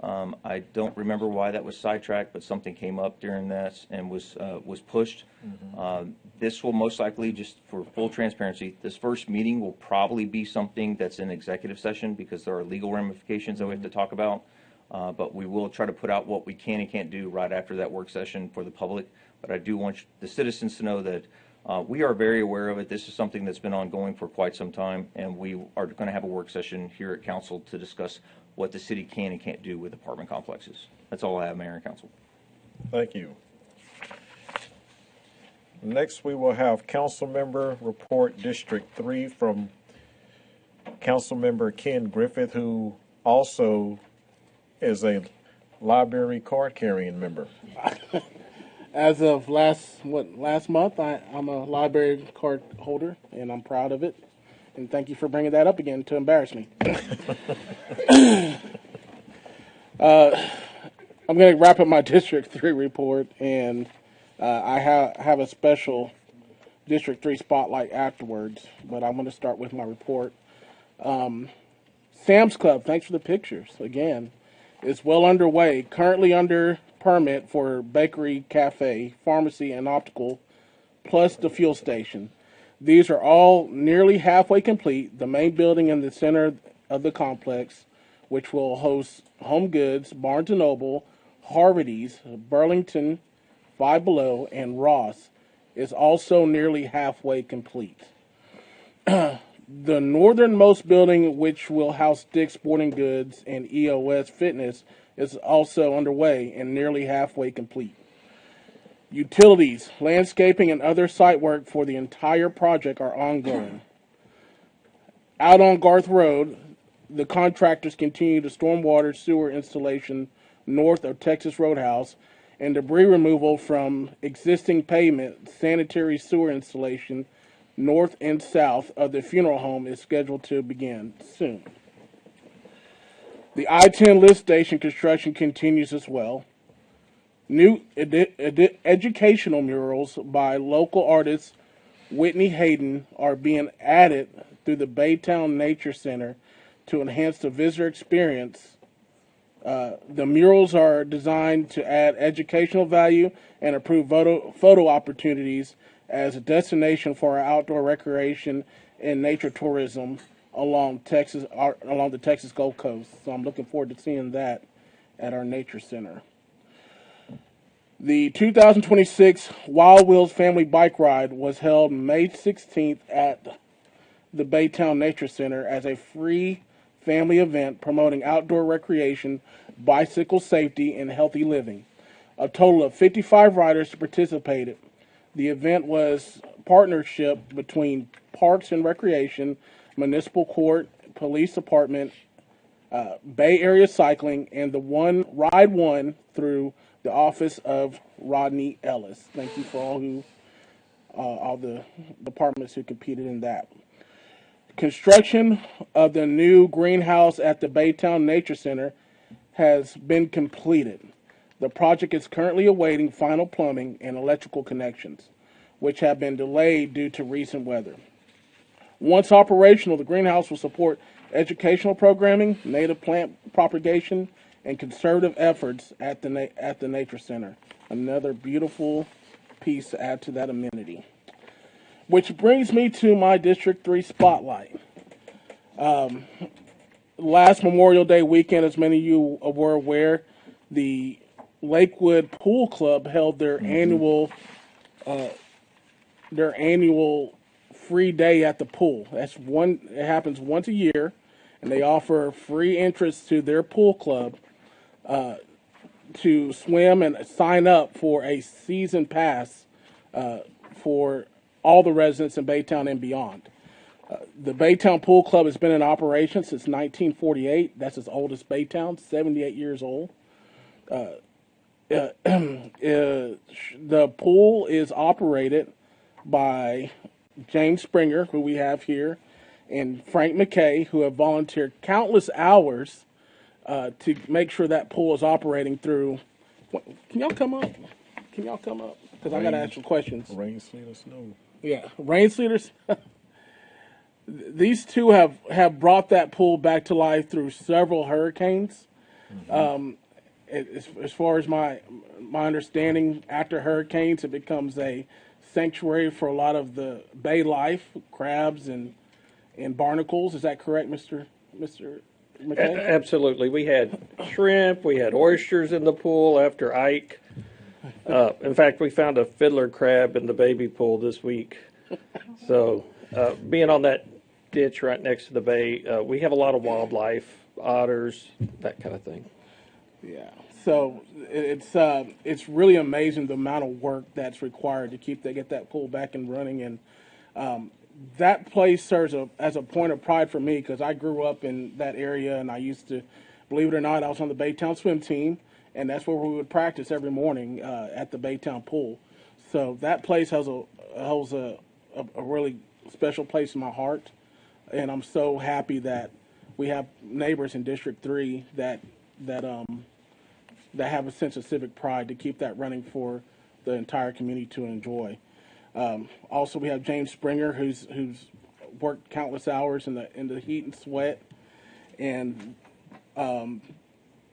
I don't remember why that was sidetracked, but something came up during that and was pushed. This will most likely, just for full transparency, this first meeting will probably be something that's in executive session because there are legal ramifications that we have to talk about. But we will try to put out what we can and can't do right after that work session for the public. But I do want the citizens to know that we are very aware of it. This is something that's been ongoing for quite some time, and we are going to have a work session here at council to discuss what the city can and can't do with apartment complexes. That's all I have, Mayor and Council. Thank you. Next, we will have Council Member Report District 3 from Council Member Ken Griffith, who also is a library card-carrying member. As of last month, I'm a library card holder, and I'm proud of it. And thank you for bringing that up again to embarrass me. I'm going to wrap up my District 3 report, and I have a special District 3 spotlight afterwards, but I'm going to start with my report. Sam's Club, thanks for the pictures again. It's well underway, currently under permit for bakery, cafe, pharmacy, and optical, plus the fuel station. These are all nearly halfway complete. The main building in the center of the complex, which will host Home Goods, Barnes & Noble, Harvedy's, Burlington, Five Below, and Ross, is also nearly halfway complete. The northernmost building, which will house Dick's Sporting Goods and EOS Fitness, is also underway and nearly halfway complete. Utilities, landscaping, and other site work for the entire project are ongoing. Out on Garth Road, the contractors continue the stormwater sewer installation north of Texas Roadhouse and debris removal from existing pavement. Sanitary sewer installation north and south of the funeral home is scheduled to begin soon. The I-10 lift station construction continues as well. New educational murals by local artist Whitney Hayden are being added through the Baytown Nature Center to enhance the visitor experience. The murals are designed to add educational value and improve photo opportunities as a destination for our outdoor recreation and nature tourism along the Texas Gulf Coast. So I'm looking forward to seeing that at our nature center. The 2026 Wild Wheels Family Bike Ride was held May 16th at the Baytown Nature Center as a free family event promoting outdoor recreation, bicycle safety, and healthy living. A total of 55 riders participated. The event was a partnership between Parks and Recreation, Municipal Court, Police Department, Bay Area Cycling, and the Ride One through the Office of Rodney Ellis. Thank you for all the departments who competed in that. Construction of the new greenhouse at the Baytown Nature Center has been completed. The project is currently awaiting final plumbing and electrical connections, which have been delayed due to recent weather. Once operational, the greenhouse will support educational programming, native plant propagation, and conservative efforts at the Nature Center. Another beautiful piece to add to that amenity. Which brings me to my District 3 spotlight. Last Memorial Day weekend, as many of you were aware, the Lakewood Pool Club held their annual free day at the pool. It happens once a year, and they offer free entrance to their pool club to swim and sign up for a season pass for all the residents in Baytown and beyond. The Baytown Pool Club has been in operation since 1948. That's as old as Baytown, 78 years old. The pool is operated by James Springer, who we have here, and Frank McKay, who have volunteered countless hours to make sure that pool is operating through. Can y'all come up? Because I got to ask some questions. Rain, sleet, or snow. Yeah, rain, sleet, or snow. These two have brought that pool back to life through several hurricanes. As far as my understanding, after hurricanes, it becomes a sanctuary for a lot of the bay life, crabs and barnacles. Is that correct, Mr. McKay? Absolutely. We had shrimp, we had oysters in the pool after Ike. In fact, we found a fiddler crab in the baby pool this week. So being on that ditch right next to the bay, we have a lot of wildlife, otters, that kind of thing. Yeah. So it's really amazing the amount of work that's required to get that pool back and running, and that place serves as a point of pride for me because I grew up in that area, and I used to, believe it or not, I was on the Baytown swim team, and that's where we would practice every morning at the Baytown pool. So that place holds a really special place in my heart, and I'm so happy that we have neighbors in District 3 that have a sense of civic pride to keep that running for the entire community to enjoy. Also, we have James Springer, who's worked countless hours in the heat and sweat, and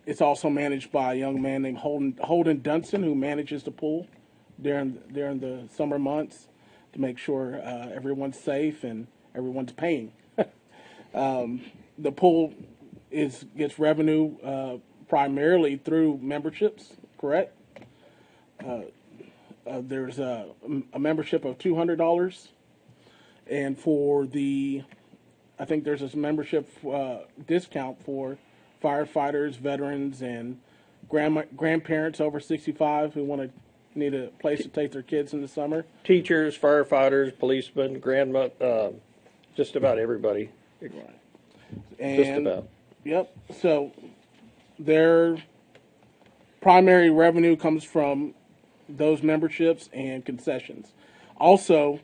it's also managed by a young man named Holden Dunson, who manages the pool during the summer months to make sure everyone's safe and everyone's paying. The pool gets revenue primarily through memberships, correct? there's a membership of $200, and for I think there's a membership discount for firefighters, veterans, and grandparents over 65 who need a place to take their kids in the summer. Teachers, firefighters, policemen, grandma, just about everybody. And, Just about. Yep. So their primary revenue comes from those memberships and concessions. Also,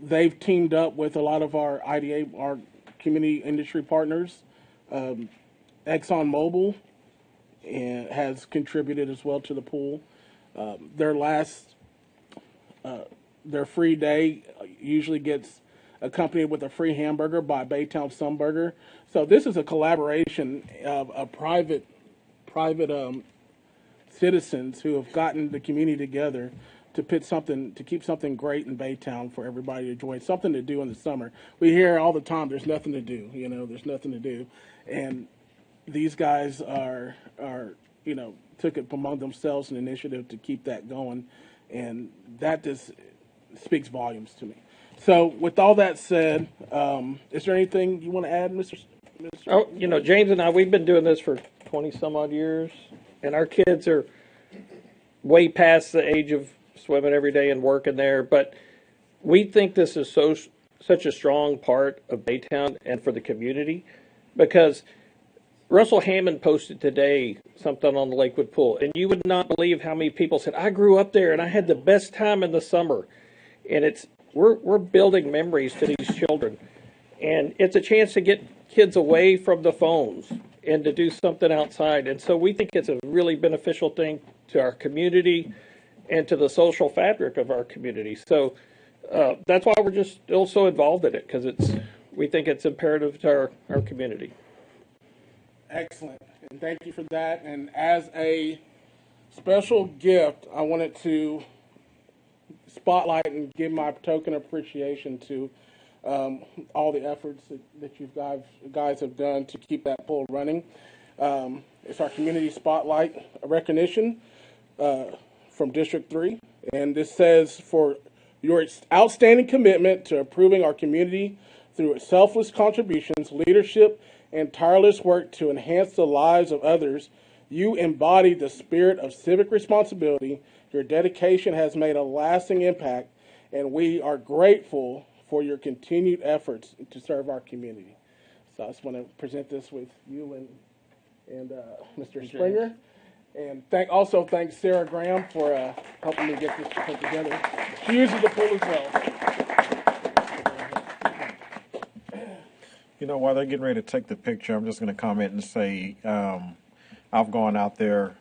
they've teamed up with a lot of our IDA, our community industry partners. ExxonMobil and has contributed as well to the pool. Their free day usually gets accompanied with a free hamburger by Baytown Sunburger. So this is a collaboration of a private citizens who have gotten the community together to keep something great in Baytown for everybody to enjoy, something to do in the summer. We hear all the time there's nothing to do, there's nothing to do. And these guys are took it among themselves an initiative to keep that going, and that just speaks volumes to me. So with all that said, is there anything you want to add, Mr. Oh, James and I, we've been doing this for 20 some odd years, and our kids are way past the age of swimming every day and working there, but we think this is such a strong part of Baytown and for the community, because Russell Hammond posted today something on the Lakewood Pool, and you would not believe how many people said, I grew up there and I had the best time in the summer. And we're building memories to these children, and it's a chance to get kids away from the phones and to do something outside. And so we think it's a really beneficial thing to our community and to the social fabric of our community. So that's why we're just still so involved in it, because we think it's imperative to our community. Excellent, and thank you for that. And as a special gift, I wanted to spotlight and give my token appreciation to all the efforts that you guys have done to keep that pool running. It's our community spotlight recognition from District 3, and this says, for your outstanding commitment to improving our community through selfless contributions, leadership, and tireless work to enhance the lives of others, you embody the spirit of civic responsibility. Your dedication has made a lasting impact, and we are grateful for your continued efforts to serve our community. So I just want to present this with you and Mr. Springer. And also thank Sarah Graham for helping me get this put together. She uses the pool as well. While they're getting ready to take the picture, I'm just going to comment and say I've gone out there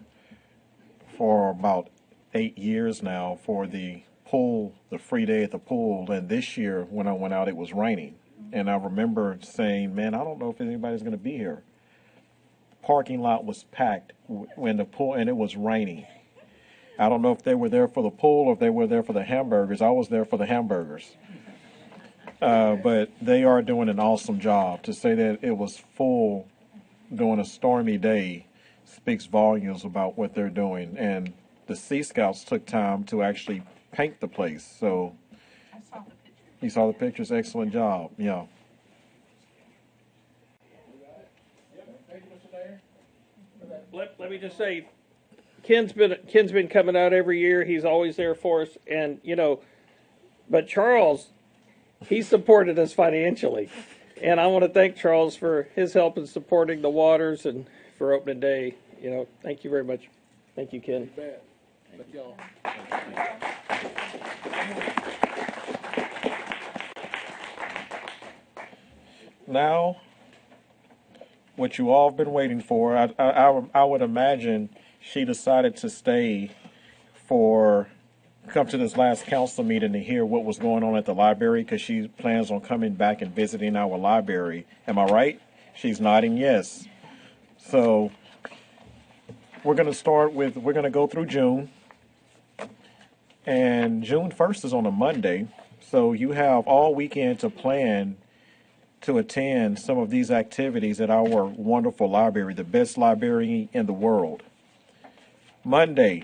for about 8 years now for the pool, the free day at the pool. And this year when I went out, it was raining. And I remember saying, man, I don't know if anybody's going to be here. Parking lot was packed when the pool, and it was raining. I don't know if they were there for the pool or if they were there for the hamburgers. I was there for the hamburgers. But they are doing an awesome job. To say that it was full during a stormy day speaks volumes about what they're doing. And the Sea Scouts took time to actually paint the place. So I saw the pictures. You saw the pictures? Excellent job. Yeah. Thank you, Mr. Mayor. Let me just say, Ken's been coming out every year. He's always there for us, and but Charles, he supported us financially, and I want to thank Charles for his help in supporting the Waters and for opening day. Thank you very much. Thank you, Ken. Thank y'all. Now, what you all have been waiting for, I would imagine she decided to come to this last council meeting to hear what was going on at the library, because she plans on coming back and visiting our library. Am I right? She's nodding yes. So we're going to go through June. And June 1st is on a Monday. So you have all weekend to plan to attend some of these activities at our wonderful library, the best library in the world. Monday,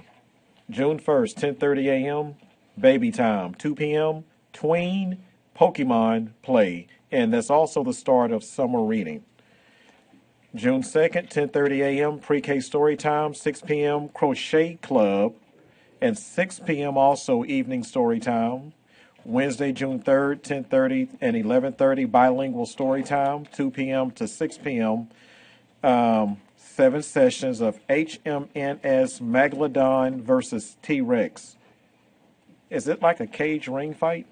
June 1st, 10:30 a.m., Baby Time. 2 p.m., Tween Pokemon Play. And that's also the start of summer reading. June 2nd, 10:30 a.m., Pre-K Story Time. 6 p.m., Crochet Club. And 6 p.m. also evening story time. Wednesday, June 3rd, 10:30 and 11:30 bilingual story time. 2 p.m. to 6 p.m. 7 sessions of HMNS Megalodon versus T-Rex. Is it like a cage ring fight?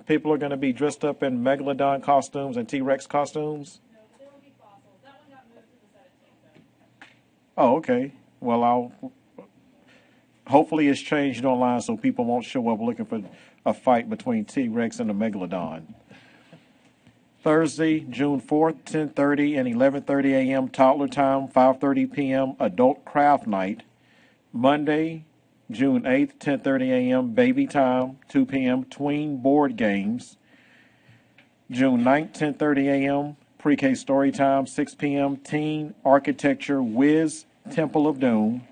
People are going to be dressed up in Megalodon costumes and T-Rex costumes? Oh, okay. Well, hopefully it's changed online so people won't show up looking for a fight between T-Rex and the Megalodon. Thursday, June 4th, 10:30 and 11:30 a.m. toddler time, 5:30 p.m. adult craft night. Monday, June 8th, 10:30 a.m. baby time, 2 p.m. tween board games. June 9th, 10:30 a.m. pre-K story time, 6 p.m. teen architecture whiz Temple of Doom.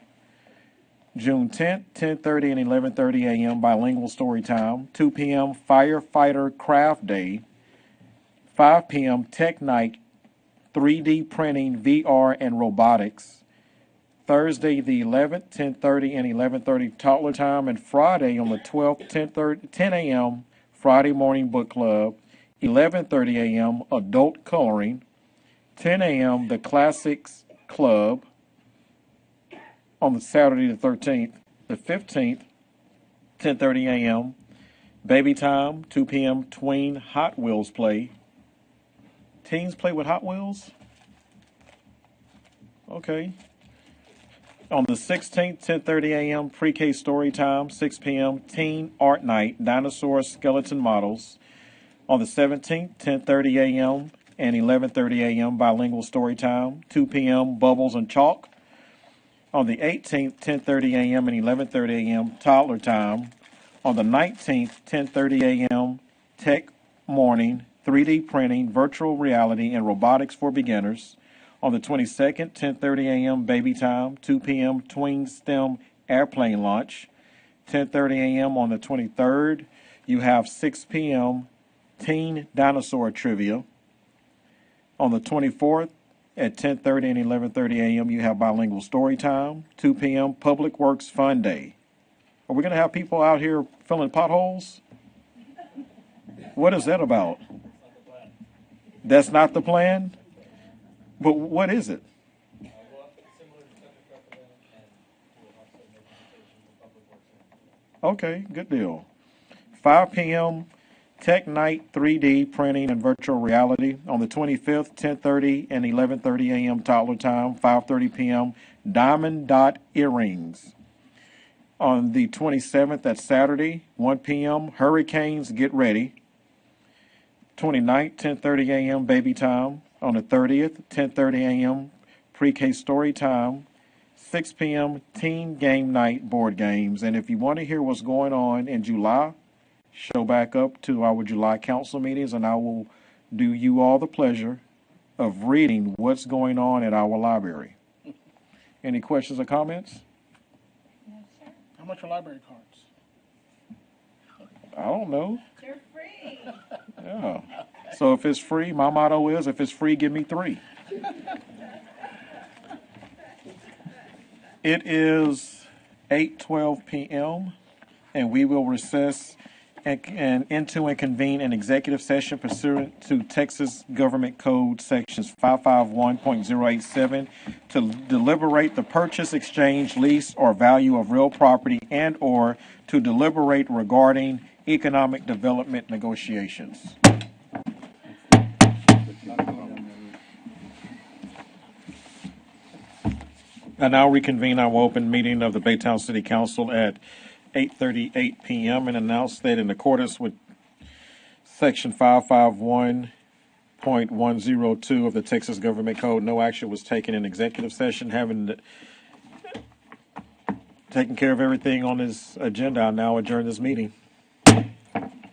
June 10th, 10:30 and 11:30 a.m. bilingual story time, 2 p.m. firefighter craft day. 5 p.m. Tech Night, 3D printing, VR, and robotics. Thursday the 11th, 10:30 and 11:30 toddler time, and Friday on the 12th, 10 a.m. Friday morning book club, 11:30 a.m. adult coloring, 10 a.m. the classics club. On the Saturday the 13th, the 15th, 10:30 a.m. baby time, 2 p.m. tween Hot Wheels play. Teens play with Hot Wheels? Okay. On the 16th, 10:30 a.m. pre-K story time, 6 p.m. teen art night, dinosaur skeleton models. On the 17th, 10:30 a.m. and 11:30 a.m. bilingual story time, 2 p.m. bubbles and chalk. On the 18th, 10:30 a.m. and 11:30 a.m. toddler time. On the 19th, 10:30 a.m. tech morning, 3D printing, virtual reality, and robotics for beginners. On the 22nd, 10:30 a.m. baby time, 2 p.m. tween STEM airplane launch. 10:30 a.m. on the 23rd, you have 6 p.m. teen dinosaur trivia. On the 24th, at 10:30 and 11:30 a.m., you have bilingual story time. 2 p.m. Public Works Fun Day. Are we going to have people out here filling potholes? What is that about? That's not the plan? But what is it? Okay, good deal. 5 p.m. Tech Night 3D printing and virtual reality. On the 25th, 10:30 and 11:30 a.m. toddler time, 5:30 p.m. Diamond Dot earrings. On the 27th, that's Saturday, 1 p.m. Hurricanes Get Ready. 29th, 10:30 a.m. baby time. On the 30th, 10:30 a.m. pre-K story time. 6 p.m. teen game night board games. And if you want to hear what's going on in July, show back up to our July council meetings, and I will do you all the pleasure of reading what's going on at our library. Any questions or comments? How much are library cards? I don't know. They're free. Yeah. So if it's free, my motto is, if it's free, give me 3. It is 8:12 p.m., and we will recess and into and convene an executive session pursuant to Texas Government Code Sections 551.087 to deliberate the purchase, exchange, lease, or value of real property and or to deliberate regarding economic development negotiations. I now reconvene our open meeting of the Baytown City Council at 8:38 p.m. and announce that in accordance with Section 551.102 of the Texas Government Code, no action was taken in executive session. Having taken care of everything on this agenda, I now adjourn this meeting.